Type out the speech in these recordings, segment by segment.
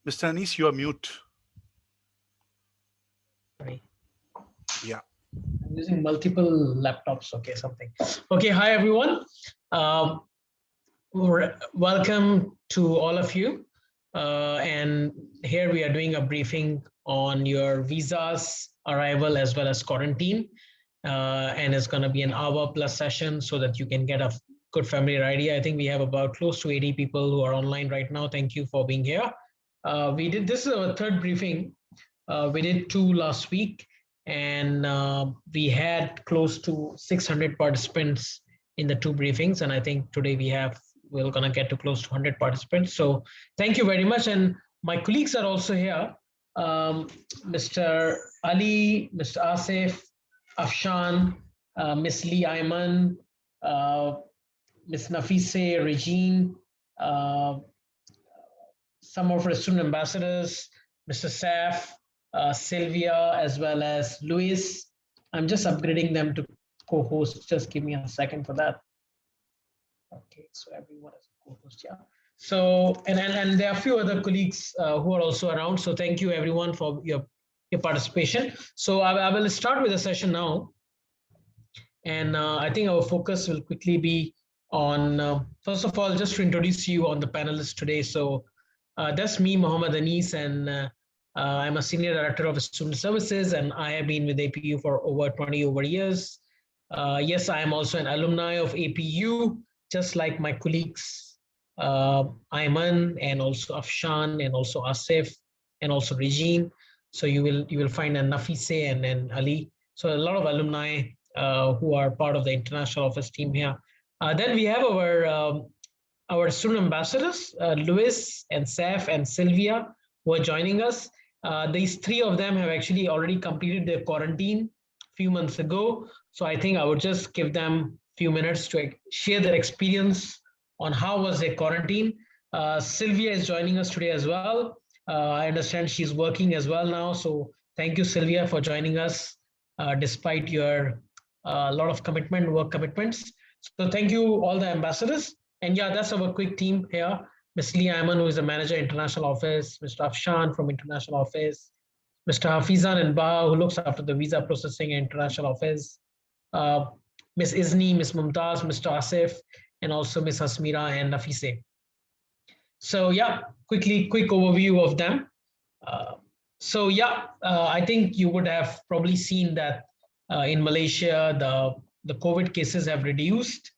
Mr. Anis, you are mute. Sorry. Yeah. I'm using multiple laptops. Okay, something. Okay, hi everyone. Um, Welcome to all of you. And here we are doing a briefing on your visas, arrival, as well as quarantine. And it's going to be an hour plus session so that you can get a good familiar idea. I think we have about close to 80 people who are online right now. Thank you for being here. This is our third briefing. We did two last week, and we had close to 600 participants in the two briefings. And I think today we're going to get to close to 100 participants. So thank you very much. And my colleagues are also here. Mr. Ali, Mr. Asif, Afshan, Miss Lee Ayman, Miss Nafise, Regine, some of our student ambassadors, Mr. Saf, Sylvia, as well as Luis. I'm just upgrading them to co-host. Just give me a second for that. Okay, so everyone is a co-host, yeah. So, and there are a few other colleagues who are also around. So thank you everyone for your participation. So I will start with the session now. And I think our focus will quickly be on, first of all, just to introduce you on the panelists today. So that's me, Mohammed Anis, and I'm a senior director of student services, and I have been with APU for over 20 years. Yes, I am also an alumni of APU, just like my colleagues, Ayman, and also Afshan, and also Asif, and also Regine. So you will find a Nafise and Ali. So a lot of alumni who are part of the international office team here. Then we have our student ambassadors, Luis and Saf and Sylvia, who are joining us. These three of them have actually already completed their quarantine a few months ago. So I think I would just give them a few minutes to share their experience on how was their quarantine. Sylvia is joining us today as well. I understand she's working as well now. So thank you, Sylvia, for joining us despite your lot of work commitments. So thank you, all the ambassadors. And yeah, that's our quick team here. Ms. Lee Ayman, who is the manager, international office, Mr. Afshan from international office, Mr. Hafizan and Baha, who looks after the visa processing and international office, Ms. Izni, Ms. Mumtaz, Mr. Asif, and also Ms. Hasmira and Nafise. So yeah, quick overview of them. I think you would have probably seen that in Malaysia, the COVID cases have reduced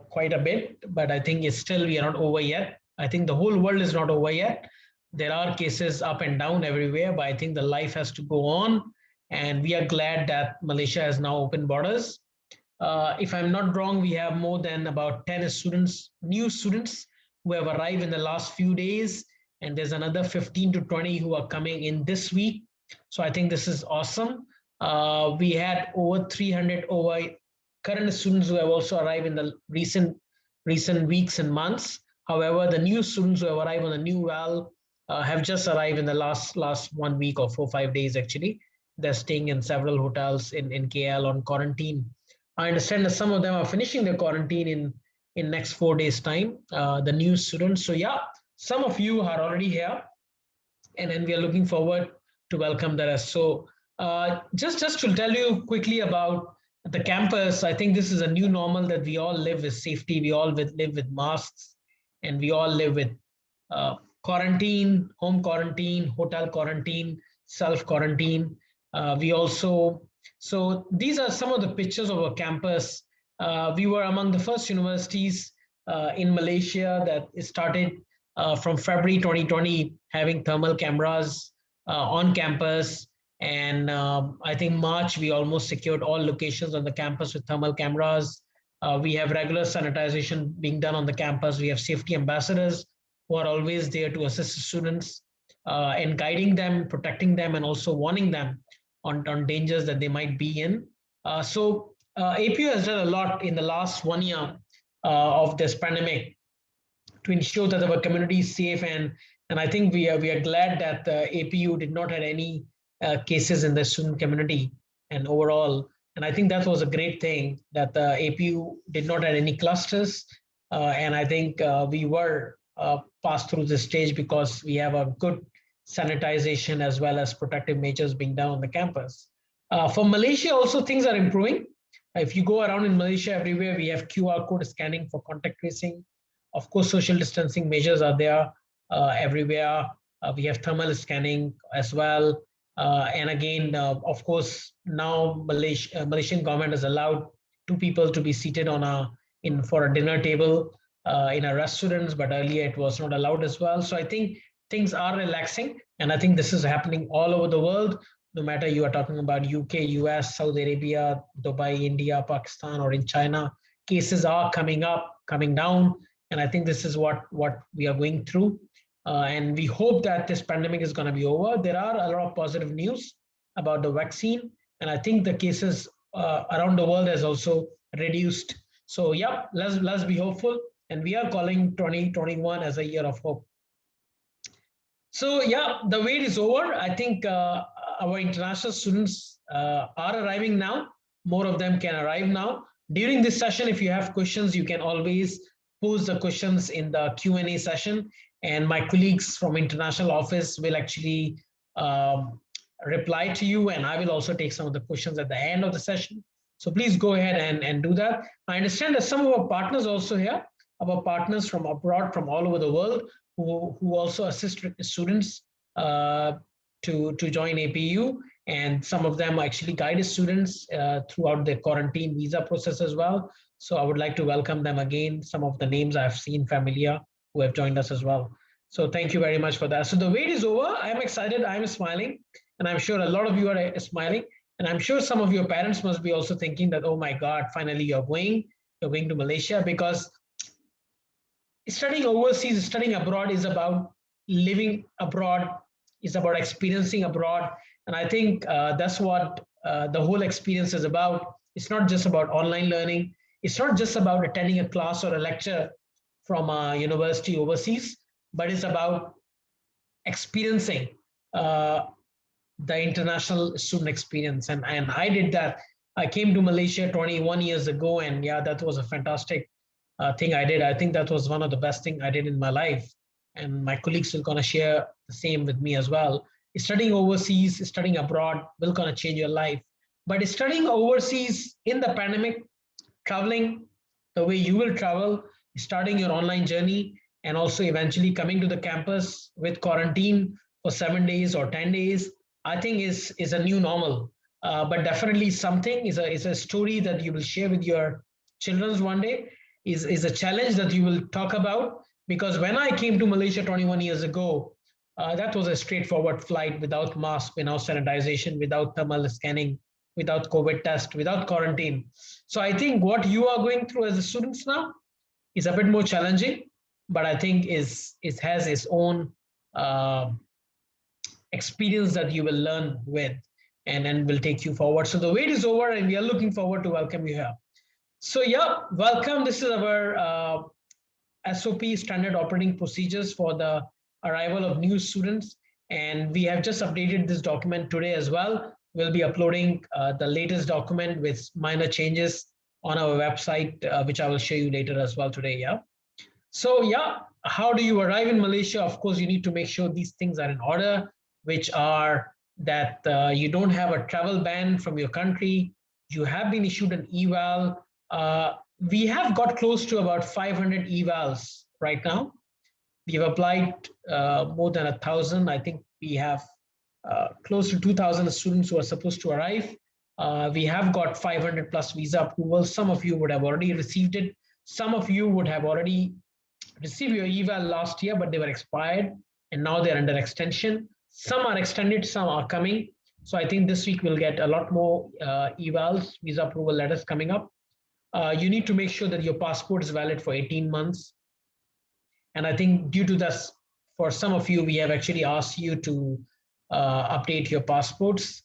quite a bit, but I think it's still, we are not over yet. I think the whole world is not over yet. There are cases up and down everywhere, but I think the life has to go on. And we are glad that Malaysia has now opened borders. If I'm not wrong, we have more than about 10 students, new students, who have arrived in the last few days. And there's another 15 to 20 who are coming in this week. So I think this is awesome. We had over 300 current students who have also arrived in the recent weeks and months. However, the new students who have arrived on the new WAL have just arrived in the last 1 week or 4 or 5 days, actually. They're staying in several hotels in KL on quarantine. I understand that some of them are finishing their quarantine in next 4 days' time, the new students. So yeah, some of you are already here, and then we are looking forward to welcome the rest. So just to tell you quickly about the campus, I think this is a new normal that we all live with safety. We all live with masks, and we all live with quarantine, home quarantine, hotel quarantine, self-quarantine. So these are some of the pictures of our campus. We were among the first universities in Malaysia that started from February 2020 having thermal cameras on campus. And I think March, we almost secured all locations on the campus with thermal cameras. We have regular sanitization being done on the campus. We have safety ambassadors who are always there to assist the students and guiding them, protecting them, and also warning them on dangers that they might be in. APU has done a lot in the last 1 year of this pandemic to ensure that our community is safe. And I think we are glad that the APU did not have any cases in the student community and overall. And I think that was a great thing that the APU did not have any clusters. And I think we were pass through this stage because we have a good sanitization as well as protective measures being done on the campus. For Malaysia, also things are improving. If you go around in Malaysia, everywhere we have QR code scanning for contact tracing. Of course, social distancing measures are there everywhere. We have thermal scanning as well. And again, of course, now Malaysian government has allowed two people to be seated on for a dinner table in a restaurant, but earlier it was not allowed as well. So I think things are relaxing, and I think this is happening all over the world. No matter you are talking about UK, US, Saudi Arabia, Dubai, India, Pakistan, or in China, cases are coming up, coming down, and I think this is what we are going through. And we hope that this pandemic is going to be over. There are a lot of positive news about the vaccine, and I think the cases around the world has also reduced. So yeah, let's be hopeful, and we are calling 2021 as a year of hope. So yeah, the wait is over. I think our international students are arriving now. More of them can arrive now. During this session, if you have questions, you can always pose the questions in the Q&A session, and my colleagues from international office will actually reply to you, and I will also take some of the questions at the end of the session. So please go ahead and do that. I understand that some of our partners also here, our partners from abroad, from all over the world, who also assist students to join APU, and some of them actually guide students throughout the quarantine visa process as well. So I would like to welcome them again. Some of the names I've seen familiar who have joined us as well. So thank you very much for that. So the wait is over. I'm excited. I'm smiling, and I'm sure a lot of you are smiling. And I'm sure some of your parents must be also thinking that, oh my God, finally you're going to Malaysia, because studying overseas, studying abroad is about living abroad, is about experiencing abroad. And I think that's what the whole experience is about. It's not just about online learning. It's not just about attending a class or a lecture from a university overseas, but it's about experiencing the international student experience. And I did that. I came to Malaysia 21 years ago, and yeah, that was a fantastic thing I did. I think that was one of the best things I did in my life. And my colleagues are going to share the same with me as well. Studying overseas, studying abroad will going to change your life. But studying overseas in the pandemic, traveling the way you will travel, starting your online journey, and also eventually coming to the campus with quarantine for 7 days or 10 days, I think is a new normal. But definitely something is a story that you will share with your children one day, is a challenge that you will talk about. Because when I came to Malaysia 21 years ago, that was a straightforward flight without mask, without sanitization, without thermal scanning, without COVID test, without quarantine. So I think what you are going through as a students now is a bit more challenging, but I think it has its own experience that you will learn with, and then will take you forward. So the wait is over, and we are looking forward to welcome you here. So yeah, welcome. This is our SOP, standard operating procedures, for the arrival of new students. And we have just updated this document today as well. We'll be uploading the latest document with minor changes on our website, which I will show you later as well today. Yeah. So yeah, how do you arrive in Malaysia? Of course, you need to make sure these things are in order, which are that you don't have a travel ban from your country. You have been issued an eval. We have got close to about 500 evals right now. We've applied more than 1,000. I think we have close to 2,000 students who are supposed to arrive. We have got 500 plus visa approvals. Some of you would have already received it. Some of you would have already received your eval last year, but they were expired, and now they're under extension. Some are extended, some are coming. So I think this week we'll get a lot more evals, visa approval letters coming up. You need to make sure that your passport is valid for 18 months. And I think due to this, for some of you, we have actually asked you to update your passports.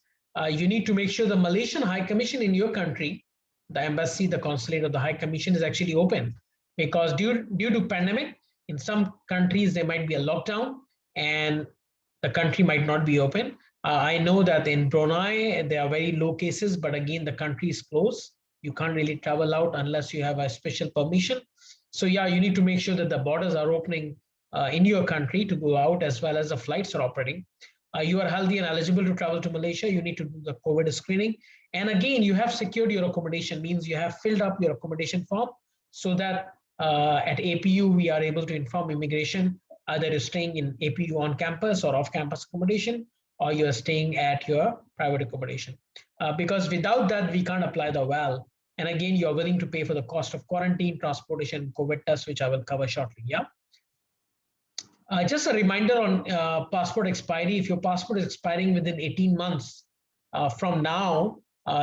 You need to make sure the Malaysian High Commission in your country, the embassy, the consulate, or the High Commission is actually open. Because due to pandemic, in some countries, there might be a lockdown and the country might not be open. I know that in Brunei, there are very low cases, but again, the country is closed. You can't really travel out unless you have a special permission. So yeah, you need to make sure that the borders are opening in your country to go out, as well as the flights are operating. You are healthy and eligible to travel to Malaysia. You need to do the COVID screening. And again, you have secured your accommodation, means you have filled up your accommodation form, so that at APU, we are able to inform immigration either you're staying in APU on campus or off campus accommodation, or you're staying at your private accommodation. Because without that, we can't apply the VAL. And again, you're willing to pay for the cost of quarantine, transportation, COVID tests, which I will cover shortly. Yeah. Just a reminder on passport expiry. If your passport is expiring within 18 months from now,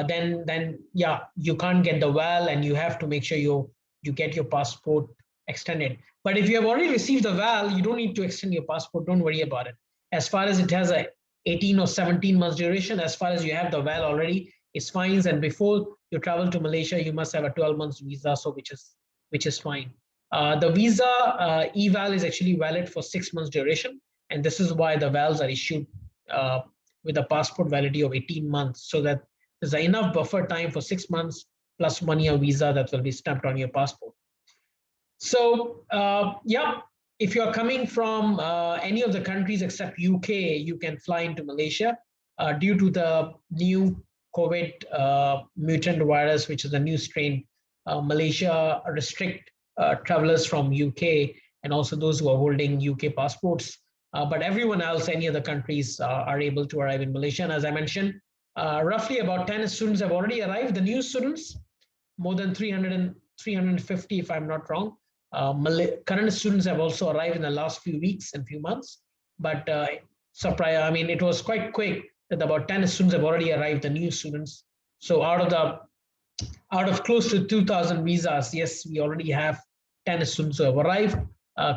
then yeah, you can't get the VAL, and you have to make sure you get your passport extended. But if you have already received the VAL, you don't need to extend your passport. Don't worry about it. As far as it has a 18 or 17 months duration, as far as you have the VAL already, it's fine. And before you travel to Malaysia, you must have a 12 months visa, so which is fine. The visa eval is actually valid for 6 months duration, and this is why the VALs are issued with a passport validity of 18 months, so that there's enough buffer time for 6 months plus 1 year visa that will be stamped on your passport. So yeah, if you're coming from any of the countries except UK, you can fly into Malaysia. Due to the new COVID mutant virus, which is a new strain, Malaysia restrict travelers from UK and also those who are holding UK passports. But everyone else, any other countries are able to arrive in Malaysia. And as I mentioned, roughly about 10 students have already arrived. The new students, more than 350, if I'm not wrong. Current students have also arrived in the last few weeks and few months. But surprise, I mean, it was quite quick that about 10 students have already arrived, the new students. So out of close to 2,000 visas, yes, we already have 10 students who have arrived.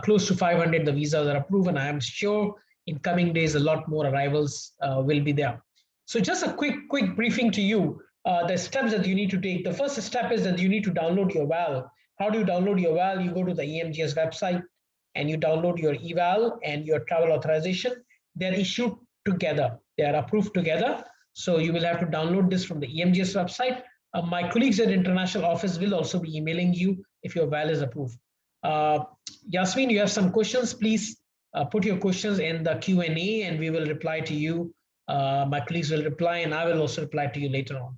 Close to 500 the visas are approved, and I am sure in coming days a lot more arrivals will be there. So just a quick briefing to you, the steps that you need to take. The first step is that you need to download your VAL. How do you download your VAL? You go to the EMGS website and you download your eval and your travel authorization. They're issued together. They are approved together. So you will have to download this from the EMGS website. My colleagues at International Office will also be emailing you if your VAL is approved. Yasmin, you have some questions. Please put your questions in the Q&A and we will reply to you. My colleagues will reply and I will also reply to you later on.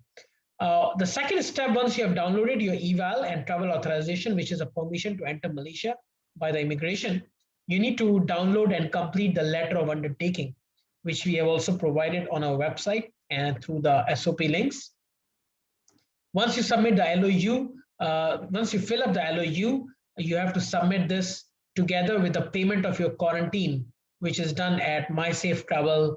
The second step, once you have downloaded your eval and travel authorization, which is a permission to enter Malaysia by the immigration, you need to download and complete the letter of undertaking, which we have also provided on our website and through the SOP links. Once you submit the LOU, once you fill up the LOU, you have to submit this together with the payment of your quarantine, which is done at MySafeTravel,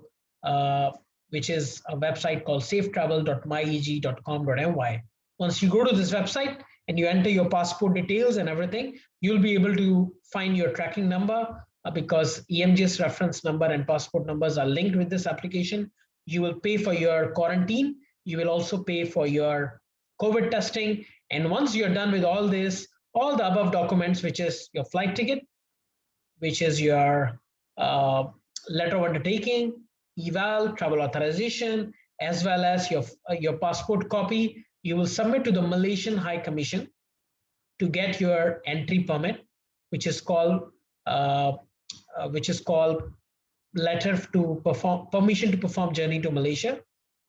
which is a website called safetravel.myeg.com.my. Once you go to this website and you enter your passport details and everything, you'll be able to find your tracking number because EMGS reference number and passport numbers are linked with this application. You will pay for your quarantine. You will also pay for your COVID testing. And once you're done with all this, all the above documents, which is your flight ticket, which is your letter of undertaking, eval, travel authorization, as well as your passport copy, you will submit to the Malaysian High Commission to get your entry permit, which is called letter to perform permission to perform journey to Malaysia,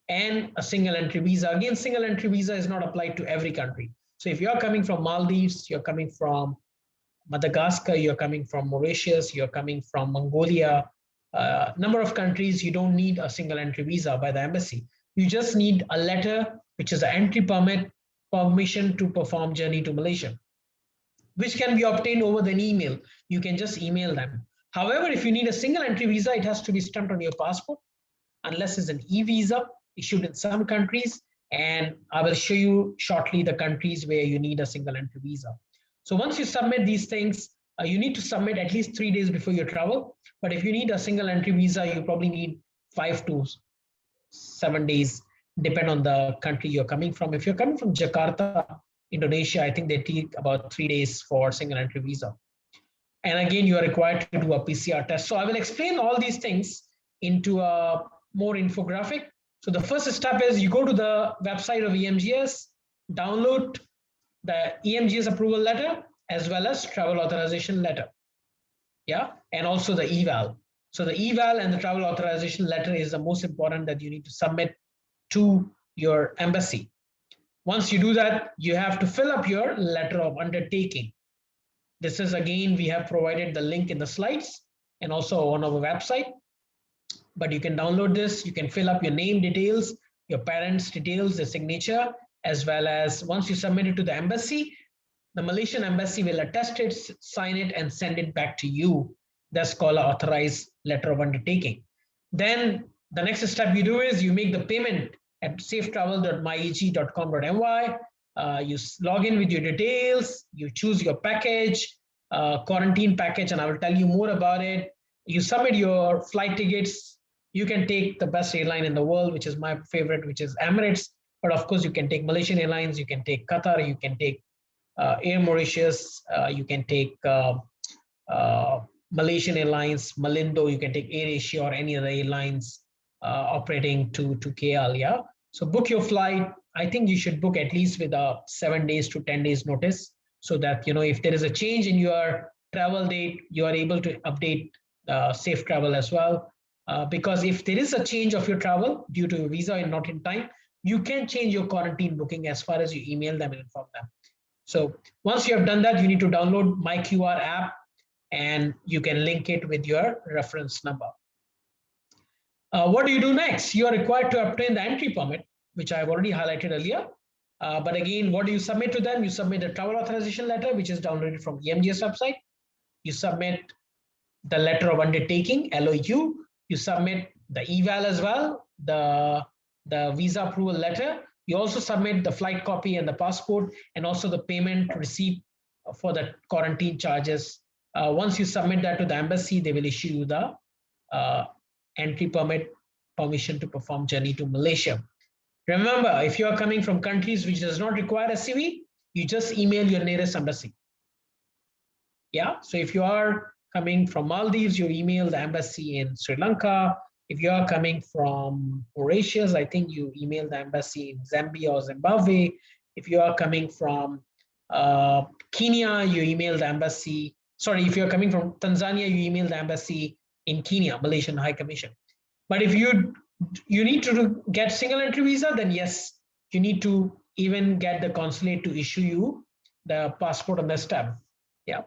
and a single entry visa. Again, single entry visa is not applied to every country. So if you're coming from Maldives, you're coming from Madagascar, you're coming from Mauritius, you're coming from Mongolia, number of countries, you don't need a single entry visa by the embassy. You just need a letter, which is an entry permit, permission to perform journey to Malaysia, which can be obtained over an email. You can just email them. However, if you need a single entry visa, it has to be stamped on your passport, unless it's an e-visa issued in some countries. And I will show you shortly the countries where you need a single entry visa. So once you submit these things, you need to submit at least 3 days before your travel. But if you need a single entry visa, you probably need 5 to 7 days, depend on the country you're coming from. If you're coming from Jakarta, Indonesia, I think they take about 3 days for single entry visa. And again, you are required to do a PCR test. So I will explain all these things into a more infographic. So the first step is you go to the website of EMGS, download the EMGS approval letter as well as travel authorization letter. Yeah, and also the eval. So the eval and the travel authorization letter is the most important that you need to submit to your embassy. Once you do that, you have to fill up your letter of undertaking. This is again, we have provided the link in the slides and also on our website, but you can download this. You can fill up your name details, your parents' details, the signature, as well as once you submit it to the embassy, the Malaysian embassy will attest it, sign it, and send it back to you. That's called an authorized letter of undertaking. Then the next step you do is you make the payment at safetravel.myeg.com.my. You log in with your details, you choose your package, quarantine package, and I will tell you more about it. You submit your flight tickets. You can take the best airline in the world, which is my favorite, which is Emirates. But of course, you can take Malaysian Airlines, you can take Qatar, you can take Air Mauritius, you can take Malaysian Airlines, Malindo, you can take AirAsia or any other airlines operating to KL. Yeah. So book your flight. I think you should book at least with a 7 days to 10 days notice, so that if there is a change in your travel date, you are able to update Safe Travel as well. Because if there is a change of your travel due to your visa and not in time, you can change your quarantine booking as far as you email them and inform them. So once you have done that, you need to download my QR app and you can link it with your reference number. What do you do next? You are required to obtain the entry permit, which I've already highlighted earlier. But again, what do you submit to them? You submit a travel authorization letter, which is downloaded from EMGS website. You submit the letter of undertaking, LOU. You submit the eval as well, the visa approval letter. You also submit the flight copy and the passport, and also the payment receipt for the quarantine charges. Once you submit that to the embassy, they will issue you the entry permit, permission to perform journey to Malaysia. Remember, if you are coming from countries which does not require SCV, you just email your nearest embassy. Yeah, so if you are coming from Maldives, you email the embassy in Sri Lanka. If you are coming from Mauritius, I think you email the embassy in Zambia or Zimbabwe. If you are coming from Kenya, you email the embassy. Sorry, if you're coming from Tanzania, you email the embassy in Kenya, Malaysian High Commission. But if you need to get single entry visa, then yes, you need to even get the consulate to issue you the passport on the stamp. Yeah.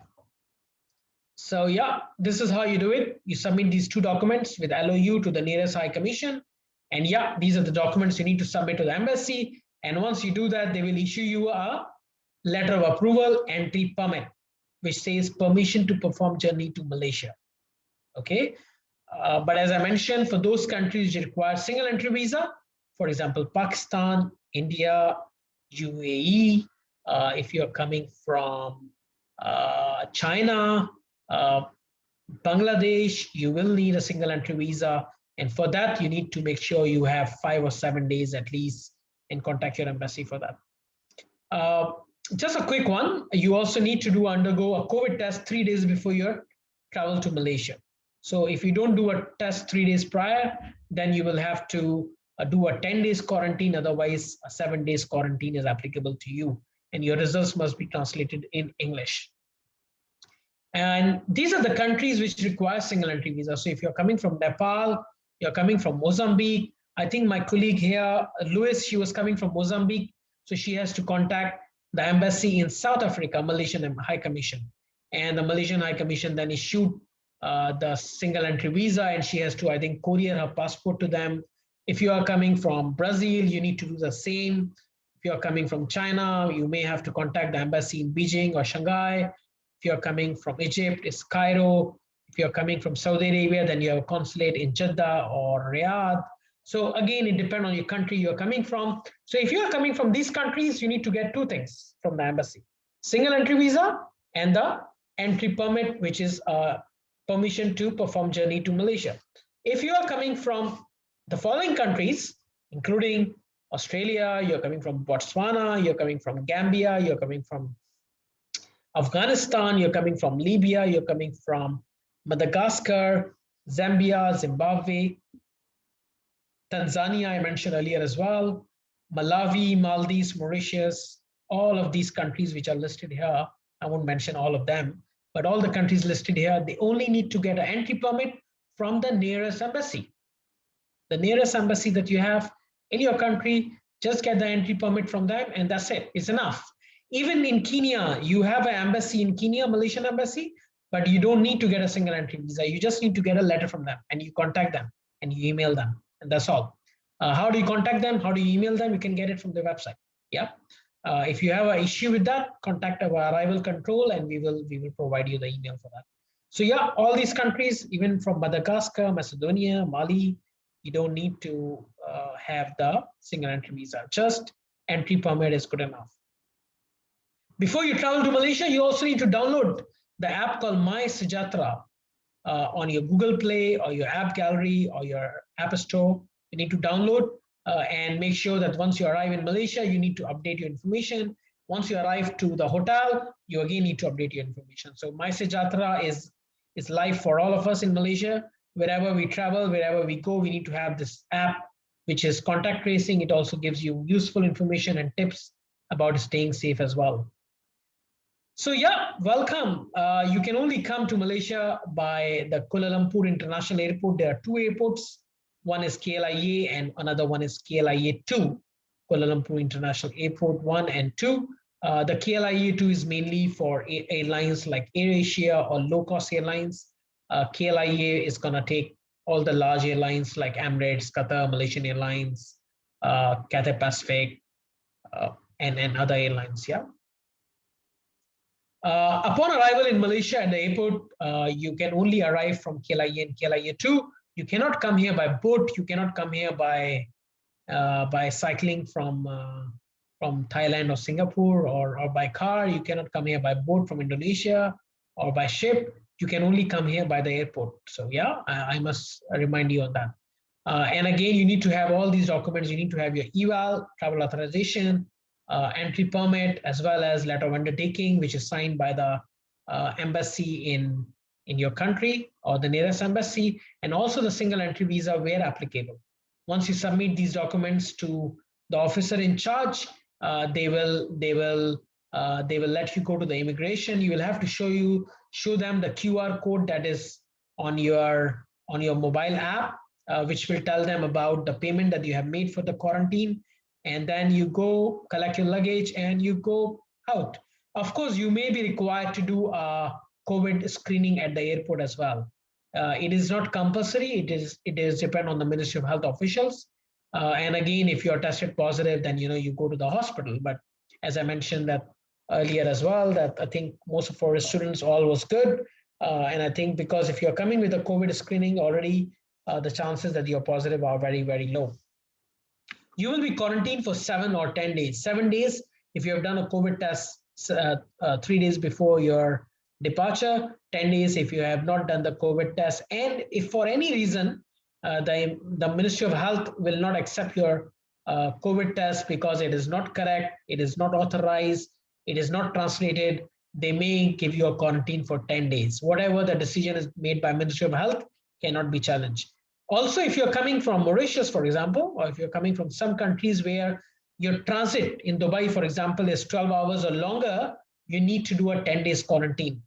So yeah, this is how you do it. You submit these two documents with LOU to the nearest High Commission. And yeah, these are the documents you need to submit to the embassy. And once you do that, they will issue you a letter of approval, entry permit, which says permission to perform journey to Malaysia. Okay. But as I mentioned, for those countries which require single entry visa, for example, Pakistan, India, UAE, if you're coming from China, Bangladesh, you will need a single entry visa. And for that, you need to make sure you have 5 or 7 days at least and contact your embassy for that. Just a quick one. You also need to undergo a COVID test 3 days before your travel to Malaysia. So if you don't do a test 3 days prior, then you will have to do a 10 days quarantine. Otherwise, a 7 days quarantine is applicable to you. And your results must be translated in English. And these are the countries which require single entry visa. So if you're coming from Nepal, you're coming from Mozambique. I think my colleague here, Louis, she was coming from Mozambique. So she has to contact the embassy in South Africa, Malaysian High Commission. And the Malaysian High Commission then issued the single entry visa, and she has to, I think, courier her passport to them. If you are coming from Brazil, you need to do the same. If you are coming from China, you may have to contact the embassy in Beijing or Shanghai. If you're coming from Egypt, it's Cairo. If you're coming from Saudi Arabia, then you have a consulate in Jeddah or Riyadh. So again, it depends on your country you're coming from. So if you're coming from these countries, you need to get 2 things from the embassy: single entry visa and the entry permit, which is permission to perform journey to Malaysia. If you are coming from the following countries, including Australia, you're coming from Botswana, you're coming from Gambia, you're coming from Afghanistan, you're coming from Libya, you're coming from Madagascar, Zambia, Zimbabwe, Tanzania, I mentioned earlier as well, Malawi, Maldives, Mauritius, all of these countries which are listed here. I won't mention all of them. but all the countries listed here, they only need to get an entry permit from the nearest embassy. The nearest embassy that you have in your country, just get the entry permit from them, and that's it. It's enough. Even in Kenya, you have an embassy in Kenya, Malaysian embassy, but you don't need to get a single entry visa. You just need to get a letter from them, and you contact them, and you email them, and that's all. How do you contact them? How do you email them? You can get it from their website. Yeah. If you have an issue with that, contact our arrival control, and we will provide you the email for that. So yeah, all these countries, even from Madagascar, Macedonia, Mali, you don't need to have the single entry visa. Just entry permit is good enough. Before you travel to Malaysia, you also need to download the app called My Sejahtera on your Google Play or your app gallery or your App Store. You need to download and make sure that once you arrive in Malaysia, you need to update your information. Once you arrive to the hotel, you again need to update your information. So My Sejahtera is live for all of us in Malaysia. Wherever we travel, wherever we go, we need to have this app, which is contact tracing. It also gives you useful information and tips about staying safe as well. So yeah, welcome. You can only come to Malaysia by the Kuala Lumpur International Airport. There are two airports. One is KLIA and another one is KLIA 2, Kuala Lumpur International Airport 1 and 2. The KLIA 2 is mainly for airlines like AirAsia or low-cost airlines. KLIA is going to take all the large airlines like Emirates, Qatar, Malaysian Airlines, Cathay Pacific, and other airlines. Yeah. Upon arrival in Malaysia at the airport, you can only arrive from KLIA and KLIA 2. You cannot come here by boat. You cannot come here by cycling from Thailand or Singapore or by car. You cannot come here by boat from Indonesia or by ship. You can only come here by the airport. So yeah, I must remind you on that. And again, you need to have all these documents. You need to have your eval, travel authorization, entry permit, as well as letter of undertaking, which is signed by the embassy in your country or the nearest embassy, and also the single entry visa where applicable. Once you submit these documents to the officer in charge, they will let you go to the immigration. You will have to show them the QR code that is on your mobile app, which will tell them about the payment that you have made for the quarantine. And then you go collect your luggage and you go out. Of course, you may be required to do a COVID screening at the airport as well. It is not compulsory. It is depend on the Ministry of Health officials. And again, if you are tested positive, then you go to the hospital. But as I mentioned that earlier as well, that I think most of our students all was good. And I think because if you're coming with a COVID screening already, the chances that you're positive are very, very low. You will be quarantined for 7 or 10 days. 7 days if you have done a COVID test 3 days before your departure, 10 days if you have not done the COVID test. And if for any reason, the Ministry of Health will not accept your COVID test because it is not correct, it is not authorized, it is not translated, they may give you a quarantine for 10 days. Whatever the decision is made by Ministry of Health cannot be challenged. Also, if you're coming from Mauritius, for example, or if you're coming from some countries where your transit in Dubai, for example, is 12 hours or longer, you need to do a 10 days quarantine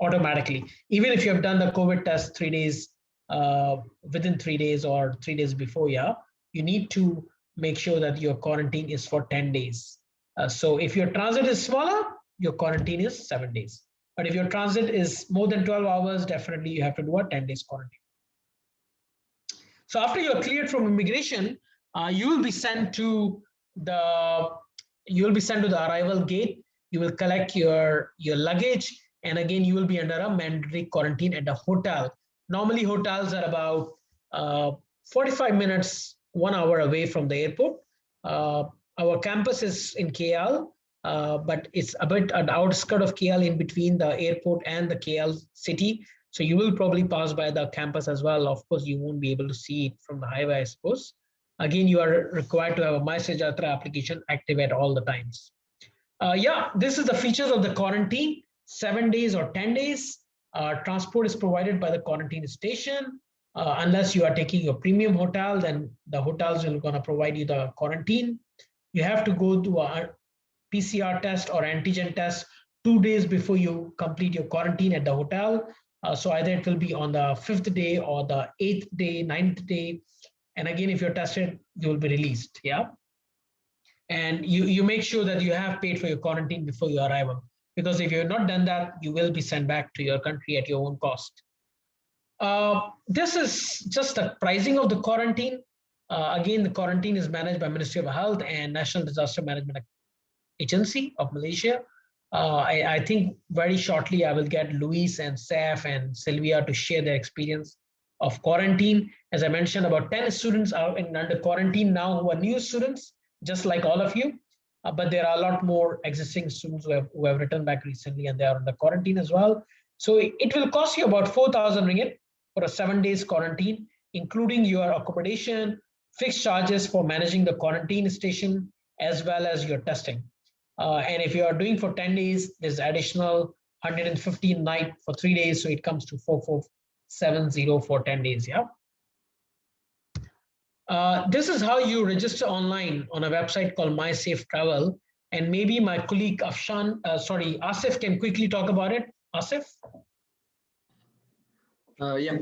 automatically. Even if you have done the COVID test 3 days, within 3 days or 3 days before, yeah, you need to make sure that your quarantine is for 10 days. So if your transit is smaller, your quarantine is 7 days. But if your transit is more than 12 hours, definitely you have to do a 10 days quarantine. So after you're cleared from immigration, you will be sent to the arrival gate. You will collect your luggage, and again you will be under a mandatory quarantine at the hotel. Normally hotels are about 45 minutes, 1 hour away from the airport. Our campus is in KL, but it's a bit at the outskirts of KL, in between the airport and the KL city. So you will probably pass by the campus as well. Of course, you won't be able to see it from the highway, I suppose. Again, you are required to have a My Sejahtera application active at all the times. Yeah, this is the features of the quarantine. 7 days or 10 days. Transport is provided by the quarantine station. Unless you are taking your premium hotel, then the hotels will gonna provide you the quarantine. You have to go to a PCR test or antigen test 2 days before you complete your quarantine at the hotel. So either it will be on the 5th day or the 8th day, 9th day. And again, if you're tested, you will be released. Yeah. And you make sure that you have paid for your quarantine before your arrival, because if you've not done that, you will be sent back to your country at your own cost. This is just the pricing of the quarantine. Again, the quarantine is managed by Ministry of Health and National Disaster Management Agency of Malaysia. I think very shortly I will get Luis and Saf and Sylvia to share their experience of quarantine. As I mentioned, about 10 students are under quarantine now who are new students, just like all of you. But there are a lot more existing students who have returned back recently and they are under quarantine as well. So it will cost you about 4,000 ringgit for a 7 days quarantine, including your accommodation, fixed charges for managing the quarantine station, as well as your testing. And if you are doing for 10 days, there's additional 115 night for 3 days. So it comes to 4470 for 10 days. Yeah. This is how you register online on a website called My Safe Travel. And maybe my colleague Asif can quickly talk about it. Asif? Yeah.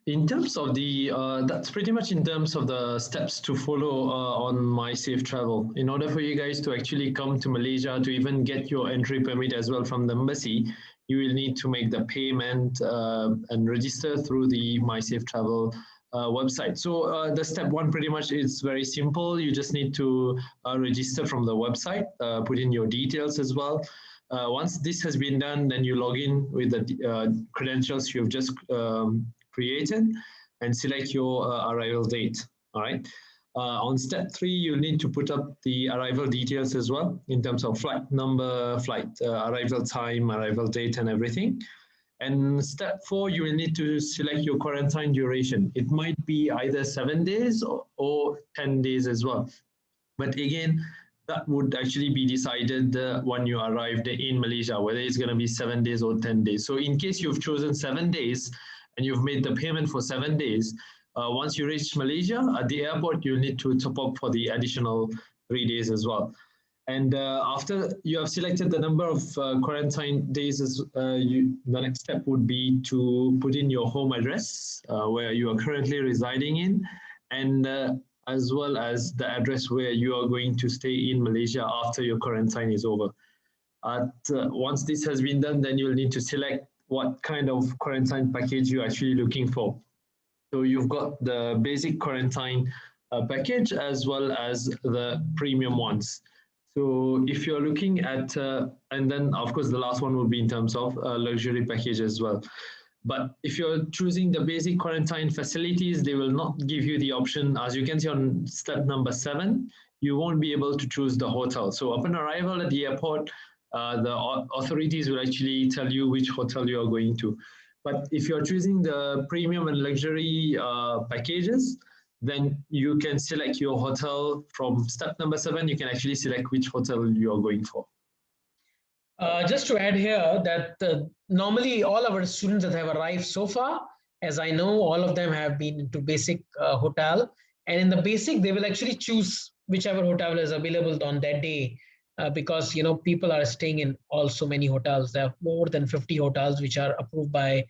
In terms of the, that's pretty much in terms of the steps to follow on My Safe Travel. In order for you guys to actually come to Malaysia to even get your entry permit as well from the embassy, you will need to make the payment and register through the My Safe Travel website. So the step one pretty much is very simple. You just need to register from the website, put in your details as well. Once this has been done, then you log in with the credentials you've just created and select your arrival date. All right. On step 3, you need to put up the arrival details as well in terms of flight number, flight arrival time, arrival date, and everything. And step 4, you will need to select your quarantine duration. It might be either 7 days or 10 days as well. But again, that would actually be decided when you arrived in Malaysia, whether it's going to be 7 days or 10 days. So in case you've chosen 7 days and you've made the payment for 7 days, once you reach Malaysia at the airport, you need to top up for the additional 3 days as well. And after you have selected the number of quarantine days, the next step would be to put in your home address where you are currently residing in, and as well as the address where you are going to stay in Malaysia after your quarantine is over. Once this has been done, then you'll need to select what kind of quarantine package you're actually looking for. So you've got the basic quarantine package as well as the premium ones. So if you're looking at, and then of course the last one will be in terms of luxury package as well. But if you're choosing the basic quarantine facilities, they will not give you the option. As you can see on step number 7, you won't be able to choose the hotel. So upon arrival at the airport, the authorities will actually tell you which hotel you are going to. But if you're choosing the premium and luxury packages, then you can select your hotel from step number 7. You can actually select which hotel you are going for. Just to add here that normally all our students that have arrived so far, as I know, all of them have been into basic hotel. And in the basic, they will actually choose whichever hotel is available on that day. Because people are staying in also many hotels. There are more than 50 hotels which are approved by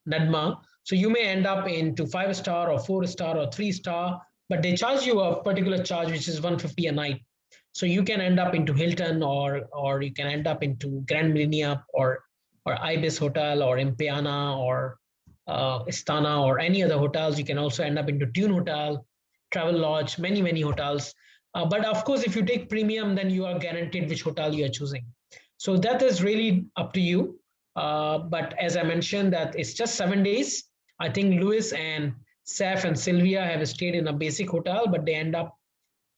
NADMA. So you may end up into 5-star or 4-star or 3-star, but they charge you a particular charge which is 150 a night. So you can end up into Hilton or you can end up into Grand Millennium or Ibis Hotel or Impiana or Istana or any other hotels. You can also end up into Tune Hotel, Travel Lodge, many hotels. But of course, if you take premium, then you are guaranteed which hotel you are choosing. So that is really up to you. But as I mentioned, that it's just 7 days. I think Louis and Saf and Sylvia have stayed in a basic hotel, but they end up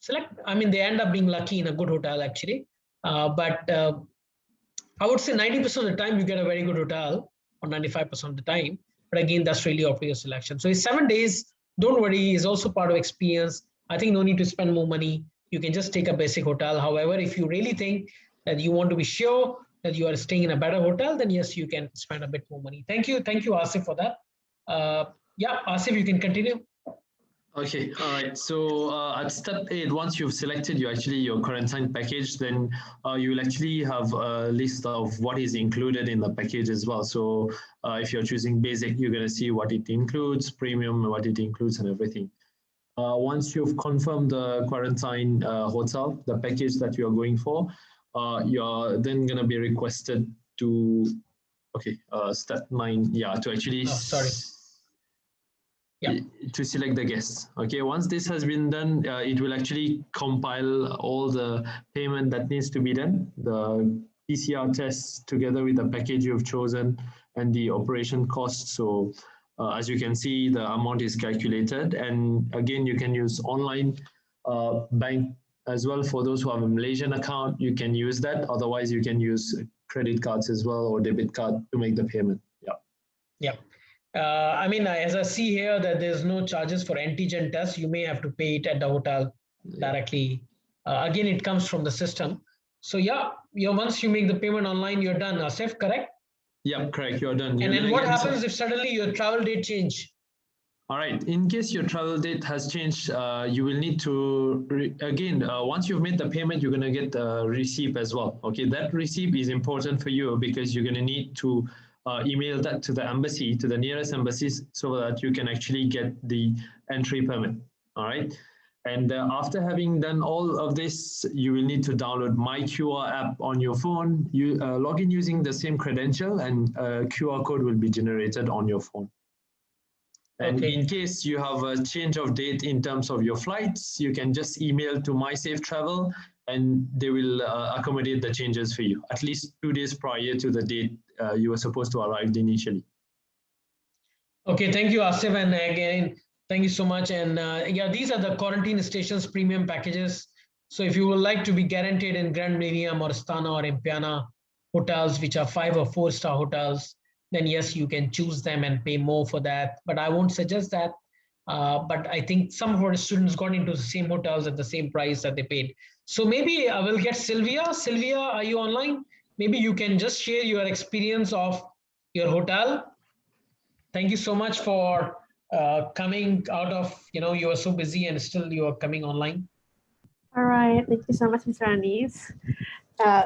they end up being lucky in a good hotel actually. But I would say 90% of the time you get a very good hotel, or 95% of the time. But again, that's really up to your selection. So it's 7 days. Don't worry, it's also part of experience. I think no need to spend more money. You can just take a basic hotel. However, if you really think that you want to be sure that you are staying in a better hotel, then yes, you can spend a bit more money. Thank you, Asif, for that. Yeah, Asif, you can continue. Okay, all right. So at step 8, once you've selected your quarantine package, then you will actually have a list of what is included in the package as well. So if you're choosing basic, you're going to see what it includes, premium, what it includes, and everything. Once you've confirmed the quarantine hotel, the package that you're going for, you're then going to be requested to, okay, step 9, yeah, to actually Oh, sorry. Yeah. to select the guests. Okay, once this has been done, it will actually compile all the payment that needs to be done, the PCR tests together with the package you've chosen and the operation costs. So as you can see, the amount is calculated. And again, you can use online bank as well. For those who have a Malaysian account, you can use that. Otherwise, you can use credit cards as well or debit card to make the payment. Yeah. Yeah. I mean, as I see here that there's no charges for antigen tests, you may have to pay it at the hotel directly. Again, it comes from the system. So yeah, once you make the payment online, you're done. Asif, correct? Yeah, correct. You're done. And then what happens if suddenly your travel date change? All right. In case your travel date has changed, you will need to, again, once you've made the payment, you're going to get the receipt as well. Okay. That receipt is important for you because you're going to need to email that to the embassy, to the nearest embassies, so that you can actually get the entry permit. All right. And after having done all of this, you will need to download My QR app on your phone. You log in using the same credential, and a QR code will be generated on your phone. And Okay. in case you have a change of date in terms of your flights, you can just email to MySafe Travel and they will accommodate the changes for you, at least 2 days prior to the date you were supposed to arrive initially. Okay, thank you, Asif. And again, thank you so much. And yeah, these are the quarantine stations premium packages. So if you would like to be guaranteed in Grand Miriam or Astana or Impiana hotels, which are 5 or 4-star hotels, then yes, you can choose them and pay more for that. But I won't suggest that. But I think some of our students got into the same hotels at the same price that they paid. So maybe I will get Sylvia. Sylvia, are you online? Maybe you can just share your experience of your hotel. Thank you so much for coming out of, you are so busy and still you are coming online. All right, thank you so much, Mr. Anis.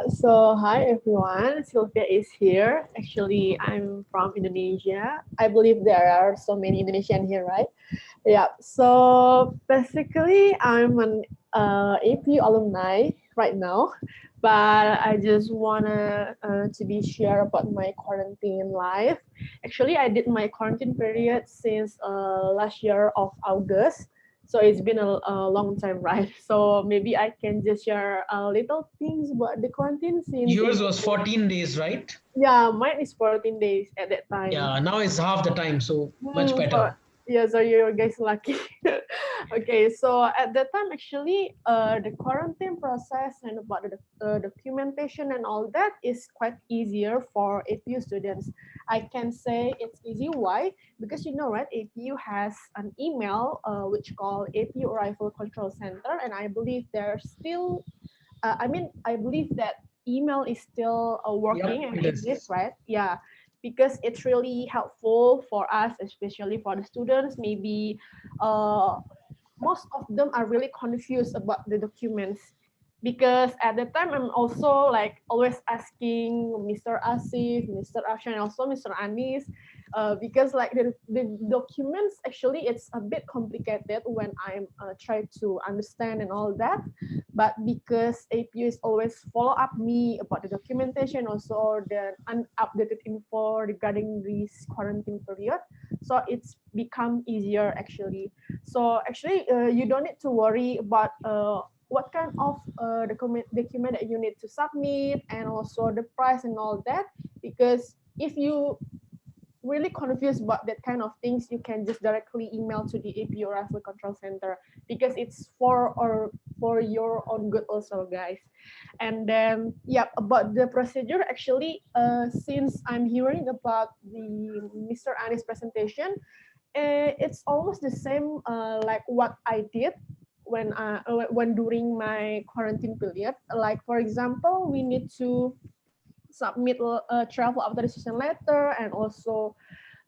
So hi everyone, Sylvia is here. Actually, I'm from Indonesia. I believe there are so many Indonesian here, right? Yeah. So basically, I'm an APU alumni right now, but I just wanna to be share about my quarantine life. Actually, I did my quarantine period since last year of August. So it's been a long time, right? So maybe I can just share little things about the quarantine since Yours was 14 days, right? yeah, mine is 14 days at that time. Yeah, now it's half the time, so much better. Yeah, so you guys lucky. Okay, so at that time, actually, the quarantine process and about the documentation and all that is quite easier for APU students. I can say it's easy. Why? Because right, APU has an email which called APU Arrival Control Center, and I believe there's still, I believe that email is still working and exists, right? Yeah, because it's really helpful for us, especially for the students. Maybe most of them are really confused about the documents because at the time I'm also like always asking Mr. Asif, Mr. Afshan, and also Mr. Anis because like the documents actually it's a bit complicated when I'm try to understand and all that, but because APU is always follow up me about the documentation, also the unupdated info regarding this quarantine period, so it's become easier actually. So actually you don't need to worry about what kind of document that you need to submit and also the price and all that, because if you really confused about that kind of things, you can just directly email to the APU Arrival Control Center because it's for your own good also, guys. And then yeah, about the procedure, actually since I'm hearing about the Mr. Anis presentation, it's almost the same like what I did when during my quarantine period. Like for example, we need to submit a travel authorization letter and also